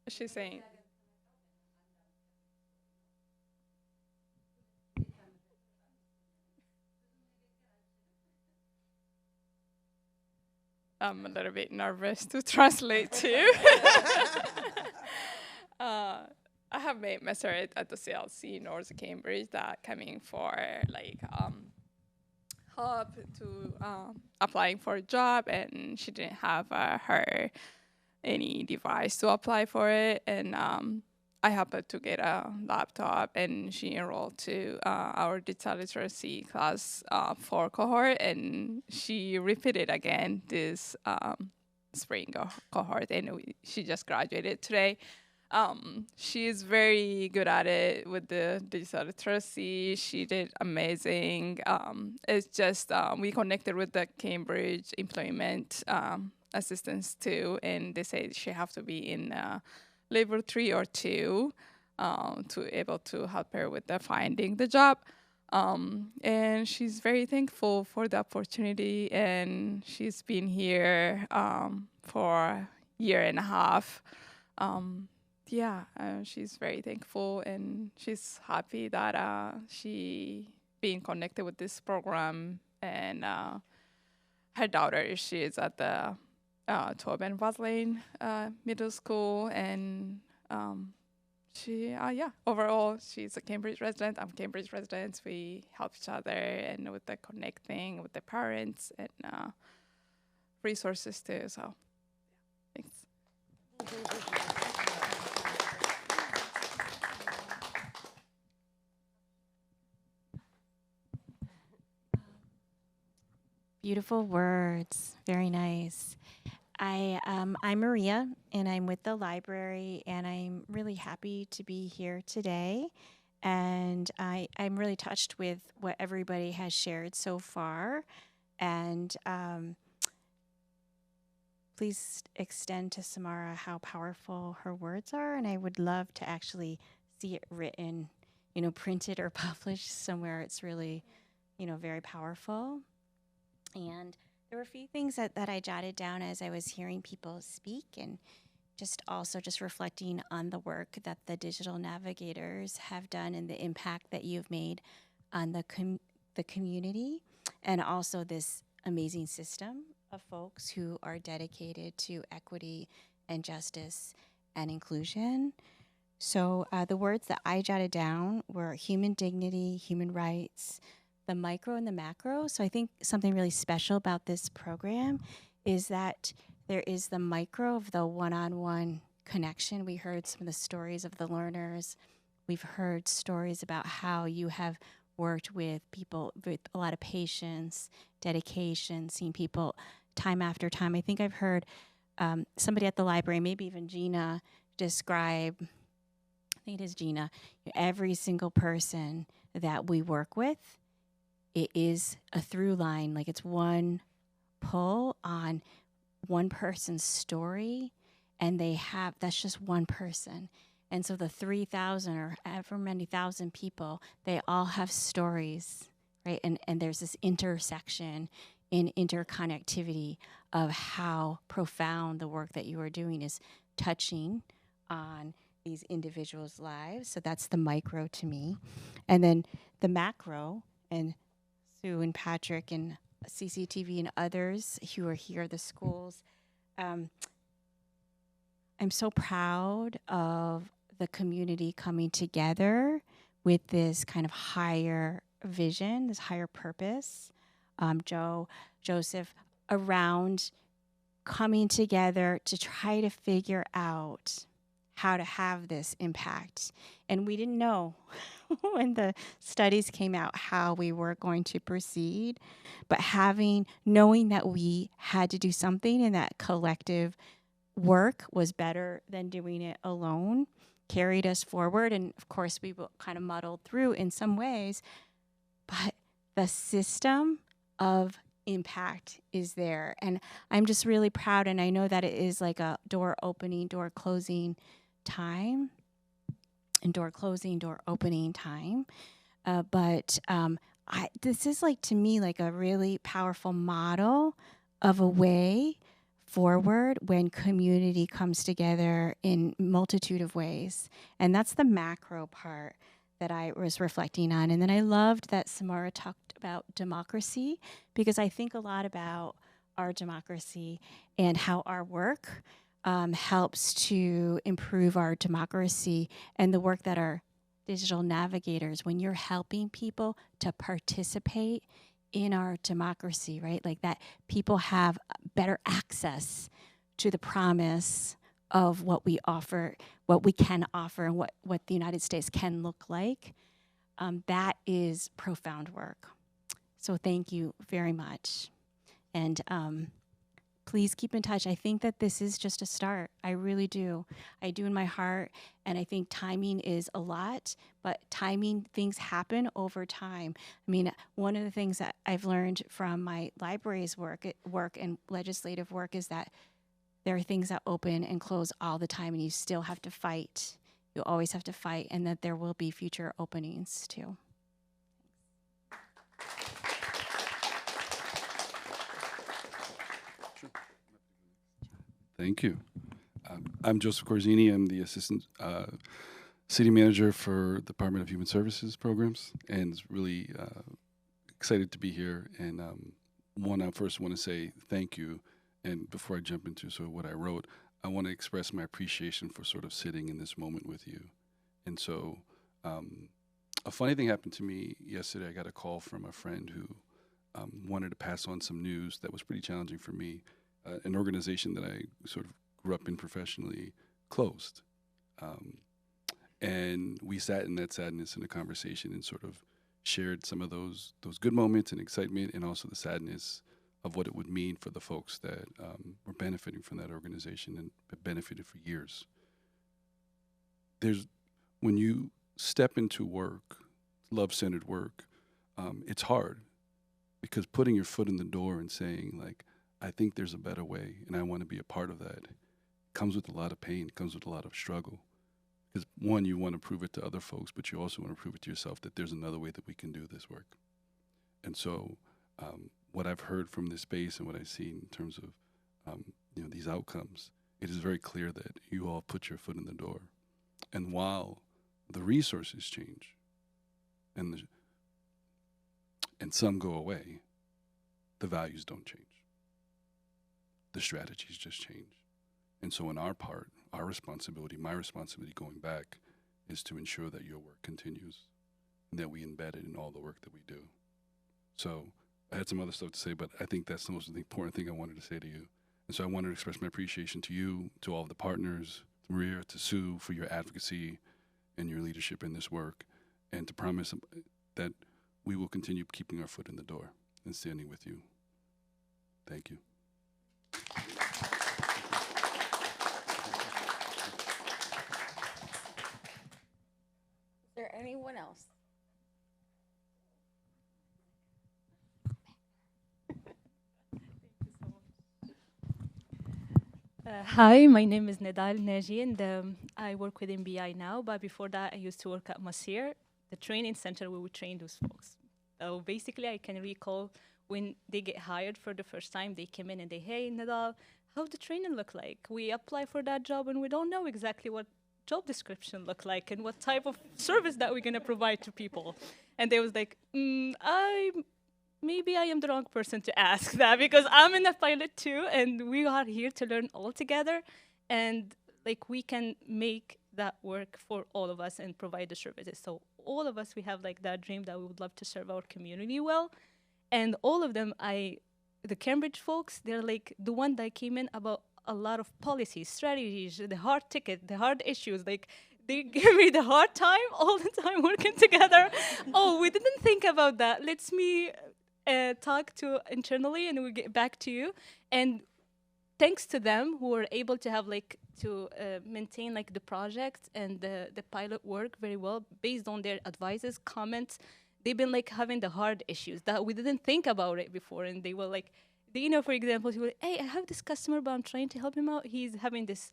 She's saying. I'm a little bit nervous to translate too. I have made Messeret at the CLC North Cambridge that coming for help to applying for a job, and she didn't have her any device to apply for it, and I helped her to get a laptop, and she enrolled to our digital literacy class 4 cohort, and she repeated again this spring cohort, and she just graduated today. She's very good at it with the digital literacy. She did amazing. It's just we connected with the Cambridge Employment assistance too, and they say she have to be in level 3 or 2 to able to help her with the finding the job. And she's very thankful for the opportunity, and she's been here for a year and a half. She's very thankful, and she's happy that she being connected with this program. And her daughter, she is at the Tobin Vaslane Middle School, and overall, she's a Cambridge resident. I'm Cambridge resident. We help each other and with the connecting with the parents and resources too. So, thanks. Beautiful words. Very nice. I'm Maria, and I'm with the library, and I'm really happy to be here today. And I'm really touched with what everybody has shared so far. And please extend to Samara how powerful her words are. And I would love to actually see it written, printed or published somewhere. It's really, very powerful. And there were a few things that I jotted down as I was hearing people speak, and just reflecting on the work that the Digital Navigators have done and the impact that you've made on the community, and also this amazing system of folks who are dedicated to equity and justice and inclusion. So the words that I jotted down were human dignity, human rights, the micro and the macro. So I think something really special about this program is that there is the micro of the one-on-one connection. We heard some of the stories of the learners. We've heard stories about how you have worked with people with a lot of patience, dedication, seeing people time after time. I think I've heard somebody at the library, maybe even Gina, describe, I think it is Gina, every single person that we work with, it is a through line, like it's one pull on one person's story, and that's just one person. And so the 3,000 or however many thousand people, they all have stories, right? And there's this intersection in interconnectivity of how profound the work that you are doing is touching on these individuals' lives. So that's the micro to me. And then the macro, and Sue and Patrick and CCTV and others who are here, the schools. I'm so proud of the community coming together with this kind of higher vision, this higher purpose. Joseph, around coming together to try to figure out how to have this impact. And we didn't know when the studies came out how we were going to proceed, but knowing that we had to do something and that collective work was better than doing it alone carried us forward. And of course, we kind of muddled through in some ways, but the system of impact is there. And I'm just really proud. And I know that it is like a door opening, door closing time, and door closing, door opening time. But this is like, to me, like a really powerful model of a way forward when community comes together in multitude of ways. And that's the macro part that I was reflecting on. And then I loved that Samara talked about democracy, because I think a lot about our democracy and how our work helps to improve our democracy, and the work that our digital navigators, when you're helping people to participate in our democracy, right? Like that people have better access to the promise of what we offer, what we can offer, and what the United States can look like. That is profound work. So thank you very much. And please keep in touch. I think that this is just a start. I really do. I do in my heart. And I think timing is a lot, but things happen over time. I mean, one of the things that I've learned from my library's work and legislative work is that there are things that open and close all the time, and you still have to fight. You always have to fight, and that there will be future openings too. Thank you. I'm Joseph Corzini. I'm the Assistant City Manager for Department of Human Services Programs, and it's really excited to be here. And I first want to say thank you. And before I jump into sort of what I wrote, I want to express my appreciation for sort of sitting in this moment with you. And so a funny thing happened to me yesterday. I got a call from a friend who wanted to pass on some news that was pretty challenging for me. An organization that I sort of grew up in professionally closed. And we sat in that sadness in a conversation and sort of shared some of those good moments and excitement, and also the sadness of what it would mean for the folks that were benefiting from that organization and have benefited for years. When you step into work, love-centered work, it's hard, because putting your foot in the door and saying, like, I think there's a better way and I want to be a part of that, comes with a lot of pain, comes with a lot of struggle. Because one, you want to prove it to other folks, but you also want to prove it to yourself that there's another way that we can do this work. And so what I've heard from this space and what I've seen in terms of these outcomes, it is very clear that you all put your foot in the door. And while the resources change and some go away, the values don't change. The strategies just change. And so on our part, our responsibility, my responsibility going back, is to ensure that your work continues and that we embed it in all the work that we do. So I had some other stuff to say, but I think that's the most important thing I wanted to say to you. And so I wanted to express my appreciation to you, to all of the partners, to Maria, to Sue, for your advocacy and your leadership in this work, and to promise that we will continue keeping our foot in the door and standing with you. Thank you. Is there anyone else? Hi, my name is Nidal Naji, and I work with MBI now, but before that I used to work at Masir, the training center where we train those folks. So basically I can recall when they get hired for the first time, they come in and they, hey, Nidal, how the training look like? We apply for that job and we don't know exactly what job description look like and what type of service that we're gonna provide to people. And they was like, maybe I am the wrong person to ask that, because I'm in a pilot too, and we are here to learn all together, and like we can make that work for all of us and provide the services. So all of us, we have like that dream that we would love to serve our community well, and all of them, the Cambridge folks, they're like the one that came in about a lot of policies, strategies, the hard ticket, the hard issues, like they give me the hard time all the time working together. Oh, we didn't think about that. Let's talk to internally and we'll get back to you. And thanks to them who were able to have to maintain the project and the pilot work very well based on their advices, comments. They've been having the hard issues that we didn't think about it before. And they were for example, he was, hey, I have this customer, but I'm trying to help him out. He's having this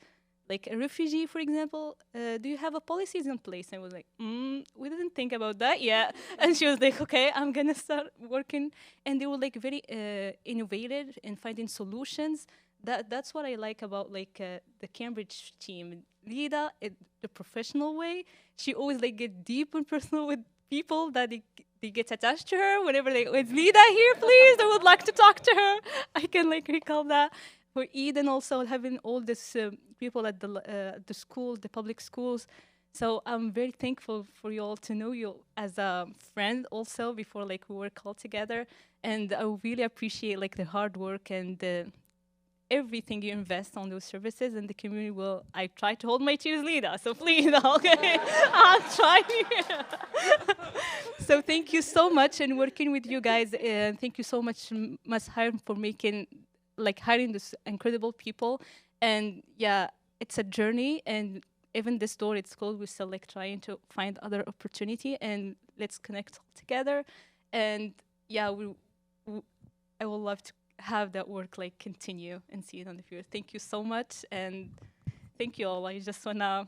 a refugee, for example, do you have a policies in place? And I was like, we didn't think about that yet. And she was like, okay, I'm gonna start working. And they were very innovative in finding solutions. That's what I like about the Cambridge team. Lida, the professional way, she always get deep and personal with people that they get attached to her. Whenever is Lida here, please? I would like to talk to her. I can recall that. For Eden also having all these people at the school, the public schools. So I'm very thankful for you all to know you as a friend also before we work all together. And I really appreciate the hard work and everything you invest on those services, and the community will. I try to hold my tears, Lida, so please, okay, I'll try. So thank you so much, and working with you guys, and thank you so much, Mashair, for making like hiring these incredible people. And yeah, it's a journey, and even this door it's closed, we're still like trying to find other opportunity, and let's connect all together. And yeah, I would love to have that work like continue and see it in the future. Thank you so much, and thank you all. I just wanna,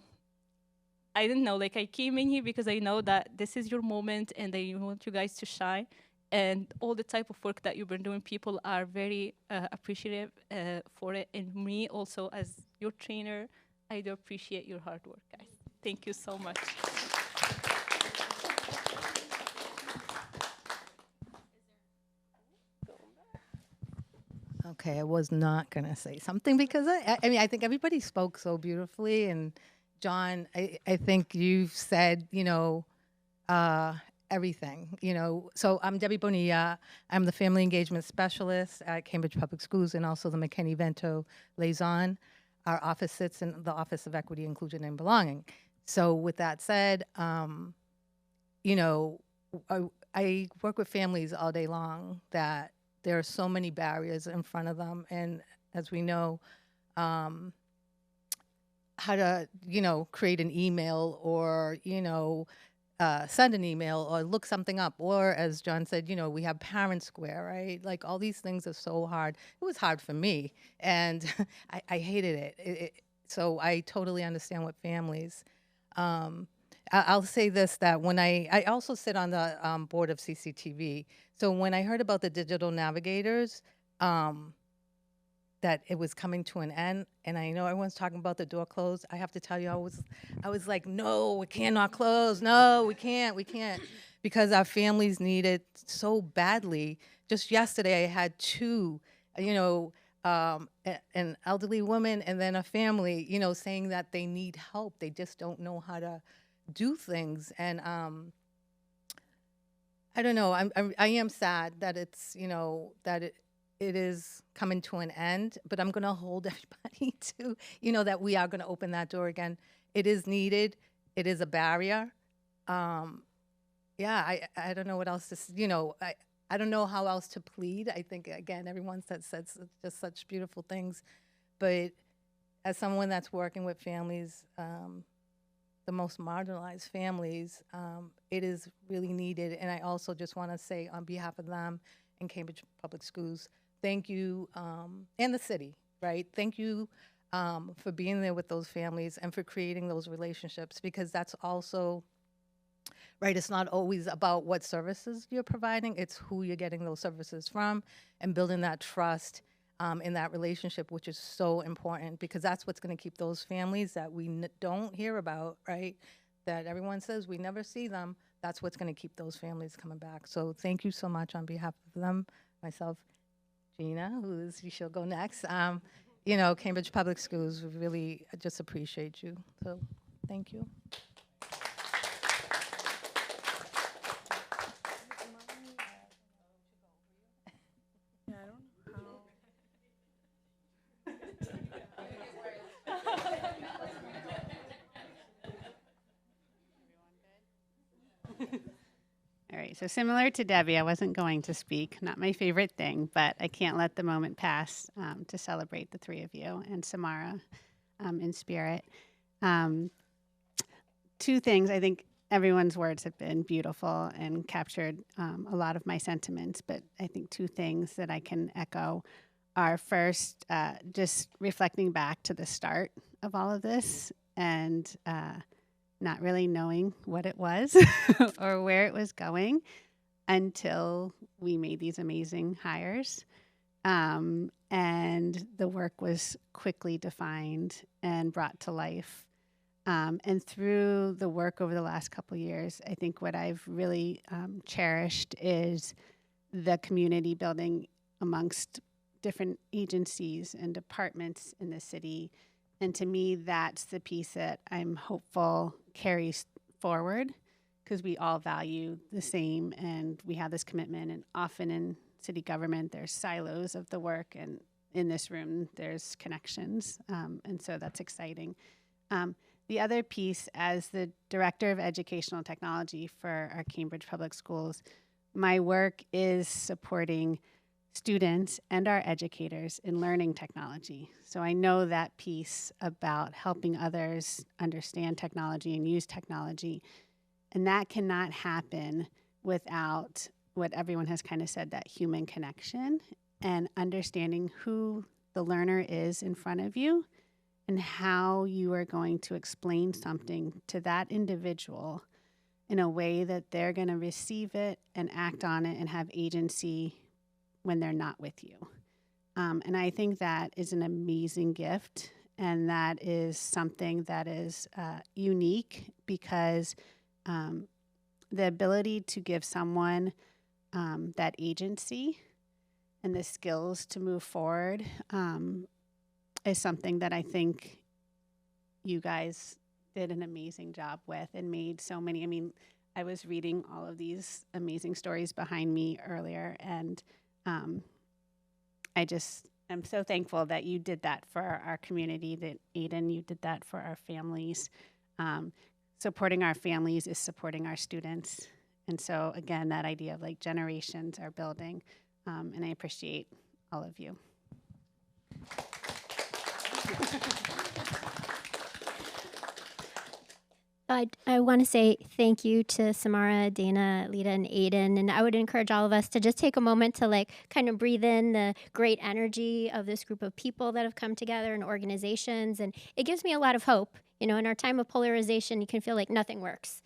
I didn't know, like I came in here because I know that this is your moment and I want you guys to shine. And all the type of work that you've been doing, people are very appreciative for it. And me also, as your trainer, I do appreciate your hard work, guys. Thank you so much. Okay, I was not going to say something because I mean, I think everybody spoke so beautifully. And John, I think you've said, everything, So I'm Debbie Bonilla. I'm the Family Engagement Specialist at Cambridge Public Schools and also the McKinney-Vento Liaison. Our office sits in the Office of Equity, Inclusion, and Belonging. So with that said, I work with families all day long that there are so many barriers in front of them. And as we know, how to, create an email or, send an email or look something up. Or as John said, we have Parent Square, right? Like all these things are so hard. It was hard for me and I hated it. So I totally understand what families. I'll say this, that when I also sit on the board of CCTV. So when I heard about the Digital Navigators, that it was coming to an end, and I know everyone's talking about the door closed. I have to tell you, I was like, no, we cannot close. No, we can't, because our families need it so badly. Just yesterday, I had two, an elderly woman and then a family, saying that they need help. They just don't know how to do things. And I don't know, I am sad that it's, that it is coming to an end, but I'm gonna hold everybody to, that we are gonna open that door again. It is needed, it is a barrier. Yeah, I don't know what else to, I don't know how else to plead. I think, again, everyone said just such beautiful things, but as someone that's working with families, the most marginalized families, it is really needed. And I also just wanna say on behalf of them and Cambridge Public Schools, thank you, and the city, right? Thank you for being there with those families and for creating those relationships, because that's also, right, it's not always about what services you're providing, it's who you're getting those services from and building that trust in that relationship, which is so important, because that's what's gonna keep those families that we don't hear about, right? That everyone says we never see them, that's what's gonna keep those families coming back. So thank you so much on behalf of them, myself, Gina, she'll go next. Cambridge Public Schools, we really just appreciate you. So thank you. All right, so similar to Debbie, I wasn't going to speak, not my favorite thing, but I can't let the moment pass to celebrate the three of you and Samara in spirit. Two things, I think everyone's words have been beautiful and captured a lot of my sentiments, but I think two things that I can echo are first, just reflecting back to the start of all of this and not really knowing what it was or where it was going until we made these amazing hires. And the work was quickly defined and brought to life. And through the work over the last couple of years, I think what I've really cherished is the community building amongst different agencies and departments in the city. And to me, that's the piece that I'm hopeful carries forward, because we all value the same and we have this commitment. And often in city government, there's silos of the work, and in this room, there's connections. And so that's exciting. The other piece, as the Director of Educational Technology for our Cambridge Public Schools, my work is supporting students and our educators in learning technology. So I know that piece about helping others understand technology and use technology. And that cannot happen without what everyone has kind of said, that human connection and understanding who the learner is in front of you and how you are going to explain something to that individual in a way that they're going to receive it and act on it and have agency when they're not with you. And I think that is an amazing gift, and that is something that is unique because the ability to give someone that agency and the skills to move forward is something that I think you guys did an amazing job with and made so many. I mean, I was reading all of these amazing stories behind me earlier, and I'm so thankful that you did that for our community, that Aiden, you did that for our families. Supporting our families is supporting our students. And so again, that idea of like generations are building, and I appreciate all of you. I want to say thank you to Samara, Dana, Lita, and Aiden. And I would encourage all of us to just take a moment to like kind of breathe in the great energy of this group of people that have come together and organizations. And it gives me a lot of hope. You know, in our time of polarization, you can feel like nothing works.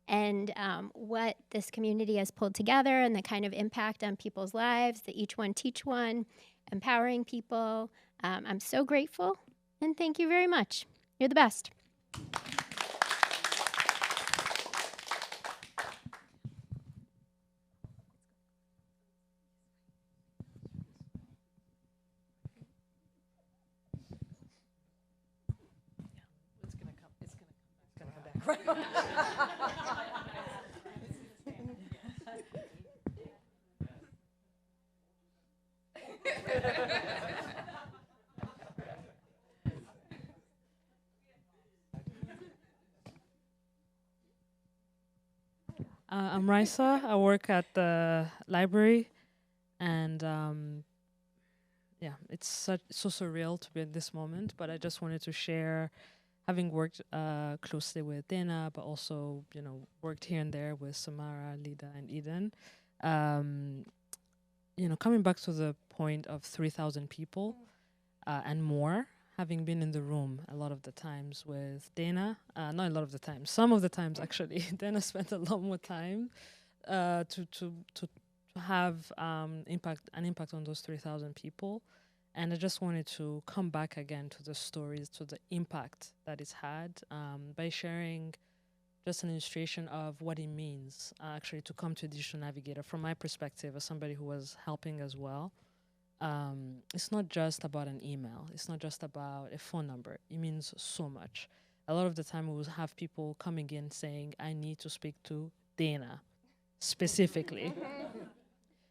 And what this community has pulled together and the kind of impact on people's lives, the Each One Teach One, empowering people. I'm so grateful. And thank you very much. You're the best. I'm Raisa. I work at the library, and yeah, it's so surreal to be in this moment. But I just wanted to share, having worked closely with Dana, but also worked here and there with Samara, Lida, and Eden. Coming back to the point of 3,000 people and more. Having been in the room a lot of the times with Dana, not a lot of the times, some of the times actually, Dana spent a lot more time to have an impact on those 3,000 people. And I just wanted to come back again to the stories, to the impact that it's had by sharing just an illustration of what it means actually to come to Digital Navigator from my perspective as somebody who was helping as well. It's not just about an email. It's not just about a phone number. It means so much. A lot of the time we will have people coming in saying, I need to speak to Dana specifically.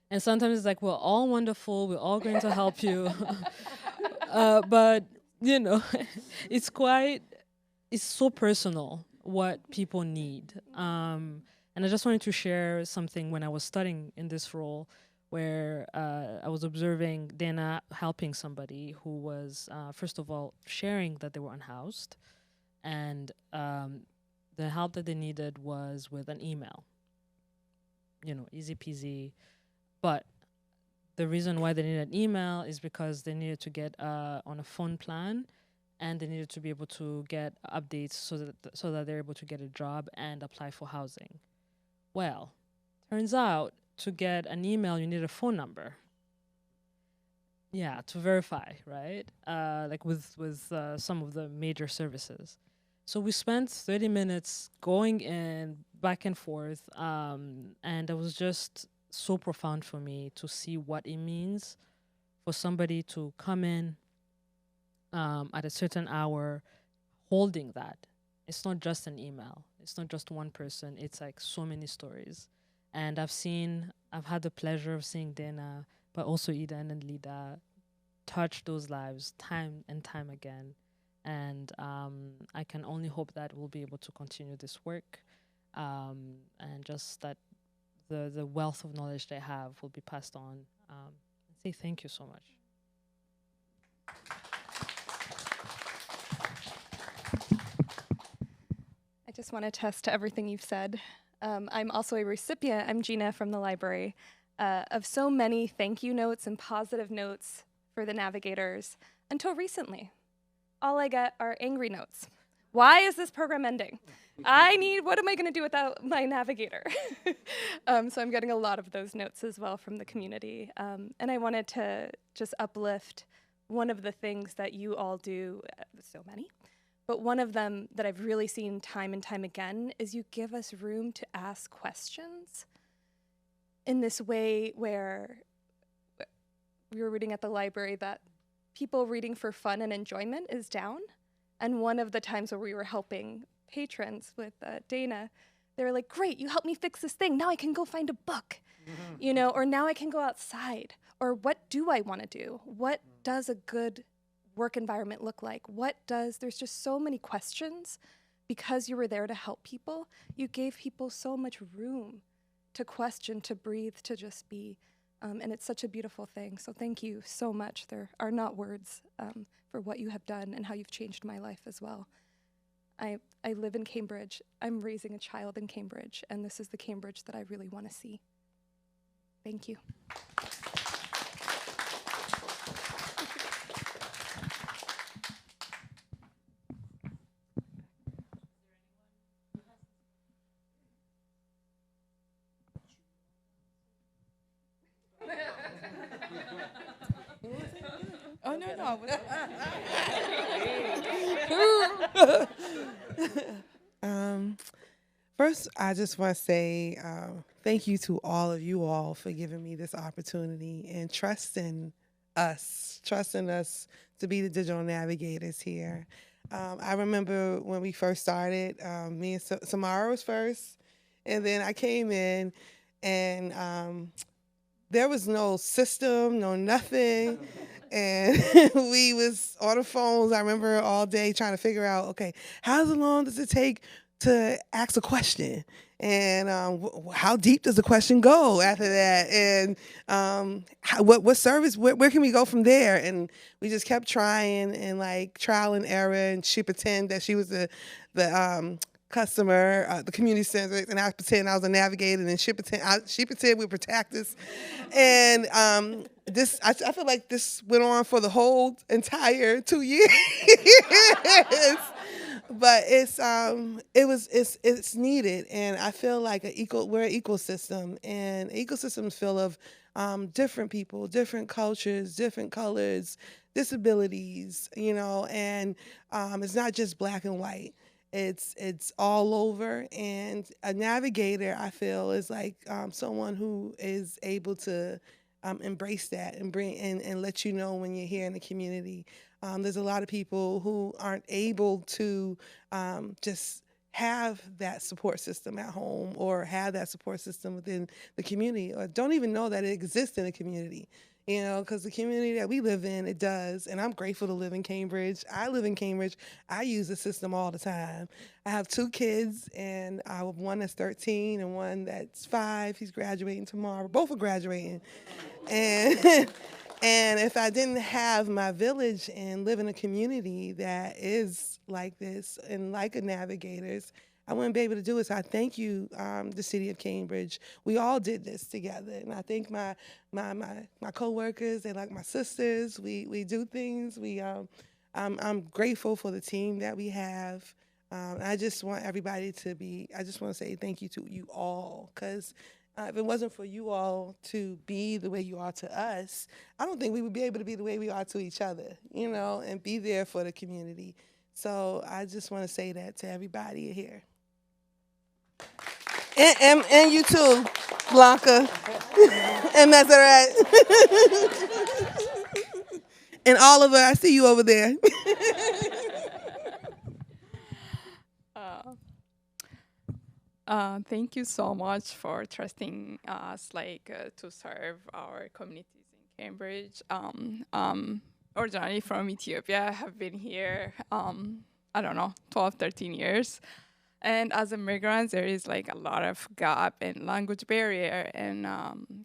And sometimes it's like, we're all wonderful. We're all going to help you. But, it's so personal what people need. And I just wanted to share something when I was studying in this role, where I was observing Dana helping somebody who was, first of all, sharing that they were unhoused. And the help that they needed was with an email. Easy peasy. But the reason why they needed an email is because they needed to get on a phone plan, and they needed to be able to get updates so that they're able to get a job and apply for housing. Well, turns out, to get an email, you need a phone number. Yeah, to verify, right? Like with some of the major services. So we spent 30 minutes going in back and forth, and it was just so profound for me to see what it means for somebody to come in at a certain hour holding that. It's not just an email. It's not just one person. It's like so many stories. And I've had the pleasure of seeing Dana, but also Eden and Lida touch those lives time and time again. And I can only hope that we'll be able to continue this work, and just that the wealth of knowledge they have will be passed on and say thank you so much. I just want to attest to everything you've said. I'm also a recipient, I'm Gina from the library, of so many thank you notes and positive notes for the navigators until recently. All I get are angry notes. Why is this program ending? What am I going to do without my navigator? So I'm getting a lot of those notes as well from the community. And I wanted to just uplift one of the things that you all do, so many, but one of them that I've really seen time and time again is you give us room to ask questions in this way where we were reading at the library that people reading for fun and enjoyment is down. And one of the times where we were helping patrons with Dana, they were like, great, you helped me fix this thing. Now I can go find a book, or now I can go outside. Or what do I want to do? What does a good work environment look like? There's just so many questions. Because you were there to help people, you gave people so much room to question, to breathe, to just be. And it's such a beautiful thing. So thank you so much. There are not words for what you have done and how you've changed my life as well. I live in Cambridge. I'm raising a child in Cambridge, and this is the Cambridge that I really want to see. Thank you. Oh, no. First, I just want to say thank you to all of you all for giving me this opportunity and trusting us to be the digital navigators here. I remember when we first started, me and Samara was first, and then I came in, and there was no system, no nothing. And we was on the phones, I remember all day trying to figure out, okay, how long does it take to ask a question? And how deep does the question go after that? And what service, where can we go from there? And we just kept trying and like trial and error, and she pretend that she was the customer, the community center, and I pretend I was a navigator, and she pretend we were protectors. And I feel like this went on for the whole entire 2 years. But it's needed, and I feel like we're an ecosystem, and ecosystems full of different people, different cultures, different colors, disabilities, and it's not just black and white. It's all over, and a navigator, I feel, is like someone who is able to embrace that and bring and let you know when you're here in the community. There's a lot of people who aren't able to just have that support system at home or have that support system within the community, or don't even know that it exists in the community. Because the community that we live in, it does. And I'm grateful to live in Cambridge. I live in Cambridge. I use the system all the time. I have 2 kids, and I have one that's 13 and one that's 5. He's graduating tomorrow. Both are graduating. And and if I didn't have my village and live in a community that is like this and like a Navigators, I wouldn't be able to do it. So I thank you, the city of Cambridge. We all did this together, and I thank my coworkers. They're like my sisters. We do things. I'm grateful for the team that we have. I just want everybody to be. I just want to say thank you to you all, because if it wasn't for you all to be the way you are to us, I don't think we would be able to be the way we are to each other, and be there for the community. So I just want to say that to everybody here. And you too, Blanca and Maserat. And Oliver, I see you over there. Thank you so much for trusting us, to serve our communities in Cambridge. Originally from Ethiopia, have been here, 12, 13 years. And as immigrants, there is like a lot of gap in language barrier and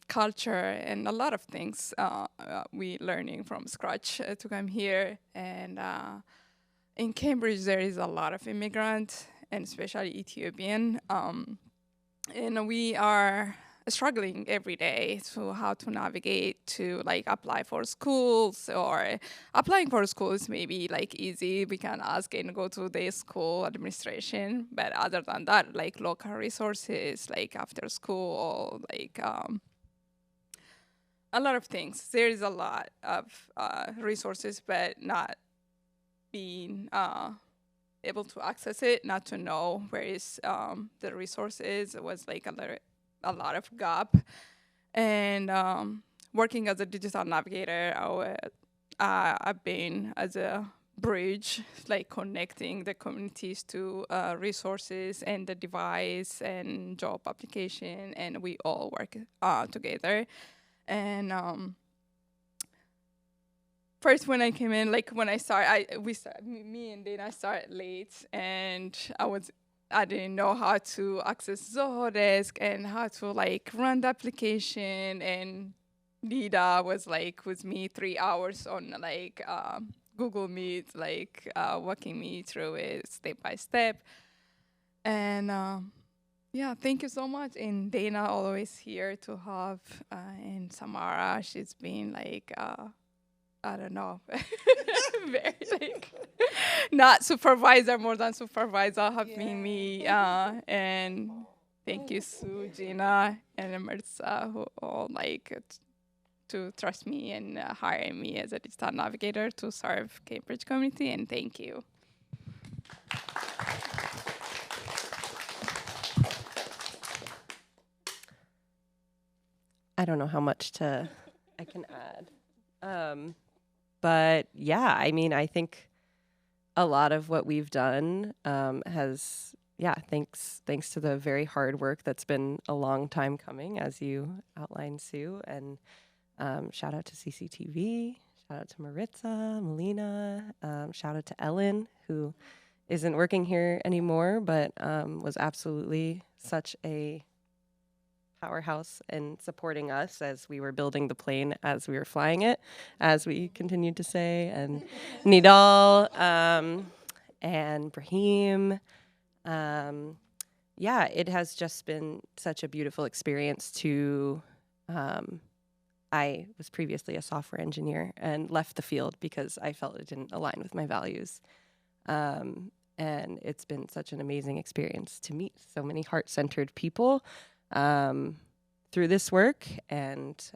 culture and a lot of things we learning from scratch to come here. And in Cambridge, there is a lot of immigrants, and especially Ethiopian. And we are struggling every day to how to navigate to like apply for schools, or applying for schools maybe like easy. We can ask and go to the school administration, but other than that, like local resources, like after school, like a lot of things. There is a lot of resources, but not being able to access it, not to know where is the resources. It was like a lot of gap. And working as a digital navigator, I've been as a bridge, like connecting the communities to resources and the device and job application, and we all work together. And first, when I came in, like when I started, me and Dana started late, and I didn't know how to access Zohodesk and how to like run the application. And Lida was like with me 3 hours on like Google Meet, like walking me through it step by step. And yeah, thank you so much. And Dana always here to have, and Samara, she's been like, I don't know, very like not supervisor, more than supervisor, helping me. And thank you, Sue, Gina, and Marissa, who all like to trust me and hire me as a digital navigator to serve Cambridge community. And thank you. I don't know how much I can add. But yeah, I mean, I think a lot of what we've done thanks to the very hard work that's been a long time coming, as you outlined, Sue. And shout out to CCTV, shout out to Maritza, Melina, shout out to Ellen, who isn't working here anymore, but was absolutely such a powerhouse in supporting us as we were building the plane, as we were flying it, as we continued to say, and Nidal and Brahim. It has just been such a beautiful experience to, I was previously a software engineer and left the field because I felt it didn't align with my values. And it's been such an amazing experience to meet so many heart-centered people through this work, and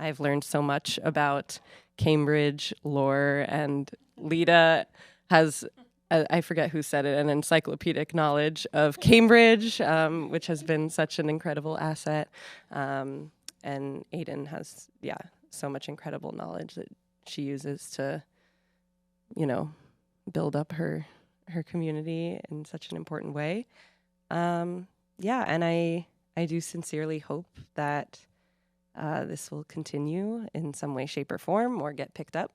I've learned so much about Cambridge lore, and Lida has, I forget who said it, an encyclopedic knowledge of Cambridge, which has been such an incredible asset, and Aiden has, so much incredible knowledge that she uses to, build up her community in such an important way. And I do sincerely hope that this will continue in some way, shape, or form, or get picked up.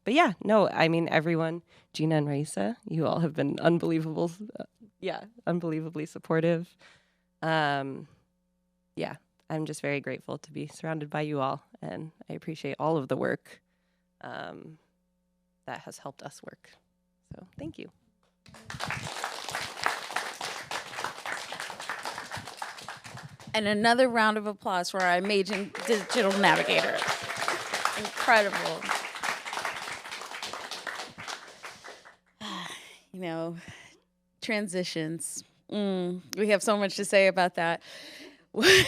Everyone, Gina and Raisa, you all have been unbelievable. Unbelievably supportive. I'm just very grateful to be surrounded by you all, and I appreciate all of the work that has helped us work. So thank you. And another round of applause for our amazing digital navigator. Incredible. Transitions. We have so much to say about that. When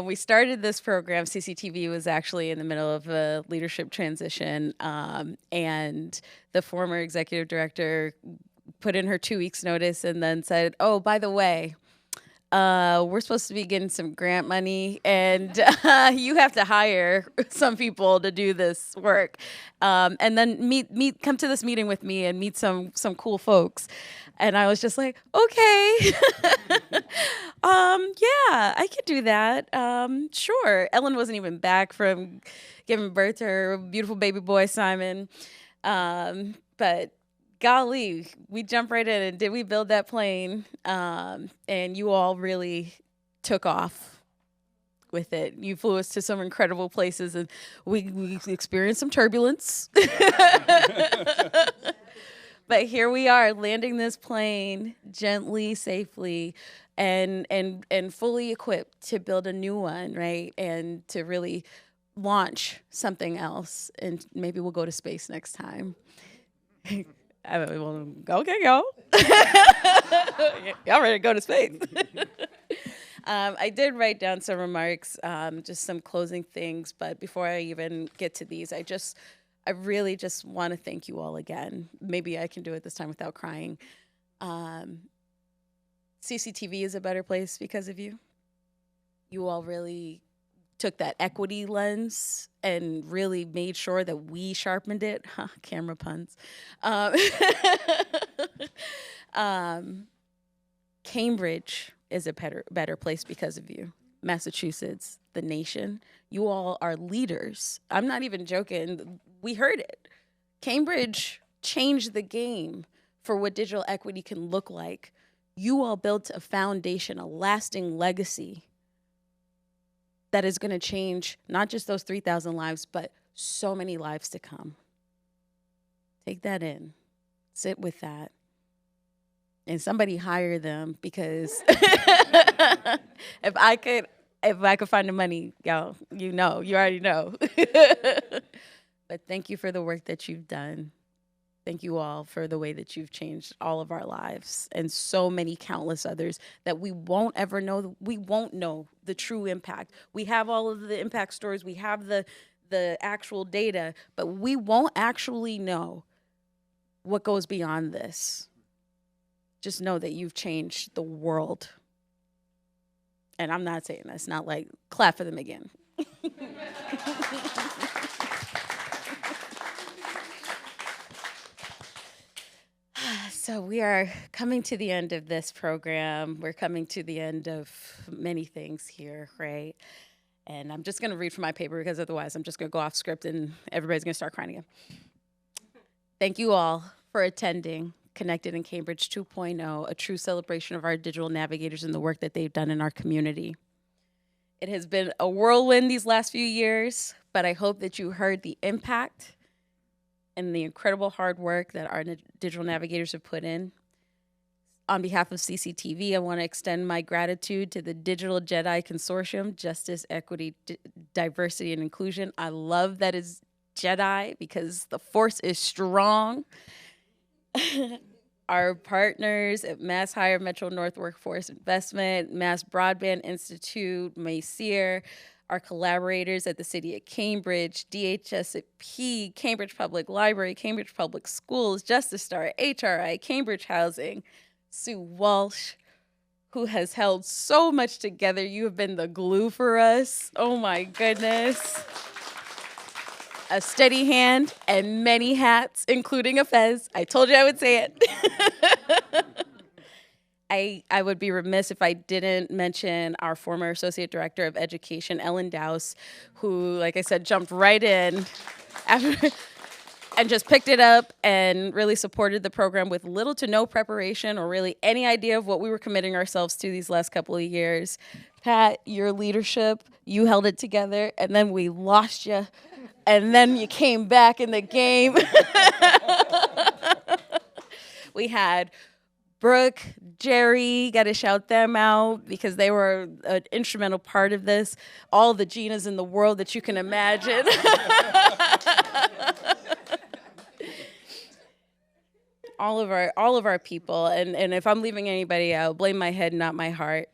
we started this program, CCTV was actually in the middle of a leadership transition, and the former executive director put in her 2 weeks notice and then said, oh, by the way, we're supposed to be getting some grant money, and you have to hire some people to do this work, and then come to this meeting with me and meet some cool folks. And I was just like, okay, I could do that. Sure. Ellen wasn't even back from giving birth to her beautiful baby boy, Simon. But golly, we jumped right in and did we build that plane? And you all really took off with it. You flew us to some incredible places, and we experienced some turbulence. But here we are, landing this plane gently, safely, and fully equipped to build a new one, right? And to really launch something else. And maybe we'll go to space next time. Well, okay, y'all. Y'all ready to go to space? I did write down some remarks, just some closing things. But before I even get to these, I really just want to thank you all again. Maybe I can do it this time without crying. CCTV is a better place because of you. You all really took that equity lens and really made sure that we sharpened it. Camera puns. Cambridge is a better place because of you. Massachusetts, the nation, you all are leaders. I'm not even joking. We heard it. Cambridge changed the game for what digital equity can look like. You all built a foundation, a lasting legacy that is going to change not just those 3,000 lives, but so many lives to come. Take that in. Sit with that. And somebody hire them, because if I could find the money, y'all, you already know. But thank you for the work that you've done. Thank you all for the way that you've changed all of our lives, and so many countless others that we won't ever know. We won't know the true impact. We have all of the impact stories. We have the actual data, but we won't actually know what goes beyond this. Just know that you've changed the world. And I'm not saying that's not like, clap for them again. So we are coming to the end of this program. We're coming to the end of many things here, right? And I'm just going to read from my paper, because otherwise I'm just going to go off script and everybody's going to start crying again. Thank you all for attending Connected in Cambridge 2.0, a true celebration of our digital navigators and the work that they've done in our community. It has been a whirlwind these last few years, but I hope that you heard the impact and the incredible hard work that our digital navigators have put in. On behalf of CCTV, I want to extend my gratitude to the Digital Jedi Consortium, Justice, Equity, Diversity, and Inclusion. I love that it's Jedi because the Force is strong. Our partners at Mass Higher Metro North Workforce Investment, Mass Broadband Institute, Macyr, our collaborators at the City of Cambridge, DHSP, Cambridge Public Library, Cambridge Public Schools, Justice Star, HRI, Cambridge Housing, Sue Walsh, who has held so much together. You have been the glue for us. Oh my goodness. A steady hand and many hats, including a fez. I told you I would say it. I would be remiss if I didn't mention our former Associate Director of Education, Ellen Dowse, who, like I said, jumped right in after and just picked it up and really supported the program with little to no preparation or really any idea of what we were committing ourselves to these last couple of years. Pat, your leadership, you held it together, and then we lost you, and then you came back in the game. We had Brooke, Jerry, got to shout them out because they were an instrumental part of this. All the Ginas in the world that you can imagine. all of our people, and if I'm leaving anybody out, blame my head, not my heart.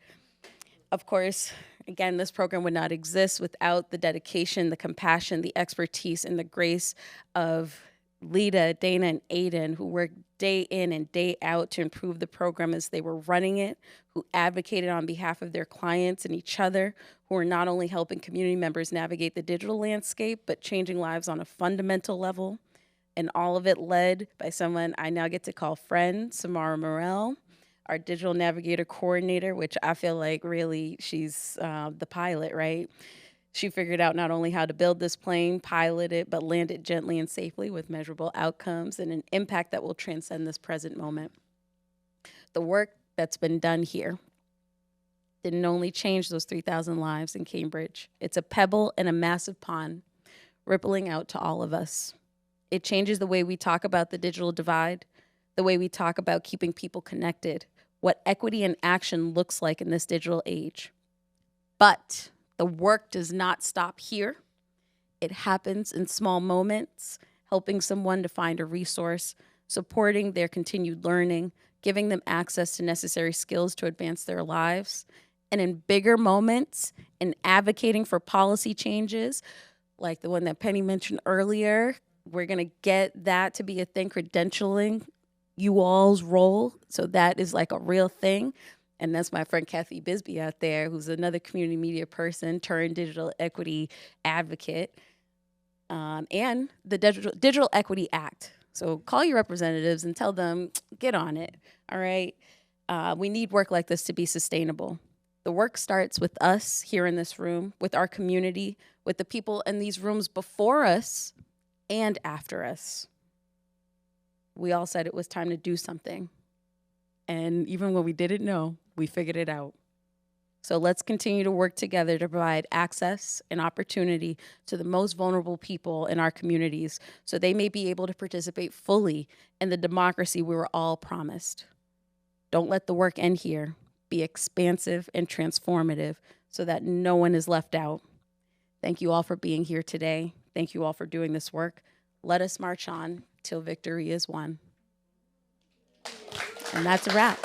Of course, again, this program would not exist without the dedication, the compassion, the expertise, and the grace of Lita, Dana, and Aiden, who worked day in and day out to improve the program as they were running it, who advocated on behalf of their clients and each other, who are not only helping community members navigate the digital landscape, but changing lives on a fundamental level. And all of it led by someone I now get to call friend, Samara Morell, our Digital Navigator Coordinator, which I feel like really she's the pilot, right? She figured out not only how to build this plane, pilot it, but land it gently and safely with measurable outcomes and an impact that will transcend this present moment. The work that's been done here didn't only change those 3,000 lives in Cambridge. It's a pebble in a massive pond, rippling out to all of us. It changes the way we talk about the digital divide, the way we talk about keeping people connected, what equity in action looks like in this digital age. But the work does not stop here. It happens in small moments, helping someone to find a resource, supporting their continued learning, giving them access to necessary skills to advance their lives, and in bigger moments, in advocating for policy changes, like the one that Penny mentioned earlier. We're going to get that to be a thing, credentialing you all's role. So that is like a real thing. And that's my friend Kathy Bisbee out there, who's another community media person turned digital equity advocate, and the Digital Equity Act. So call your representatives and tell them, get on it, all right? We need work like this to be sustainable. The work starts with us here in this room, with our community, with the people in these rooms before us and after us. We all said it was time to do something. And even when we didn't know, we figured it out. So let's continue to work together to provide access and opportunity to the most vulnerable people in our communities so they may be able to participate fully in the democracy we were all promised. Don't let the work end here. Be expansive and transformative so that no one is left out. Thank you all for being here today. Thank you all for doing this work. Let us march on till victory is won. And that's a wrap.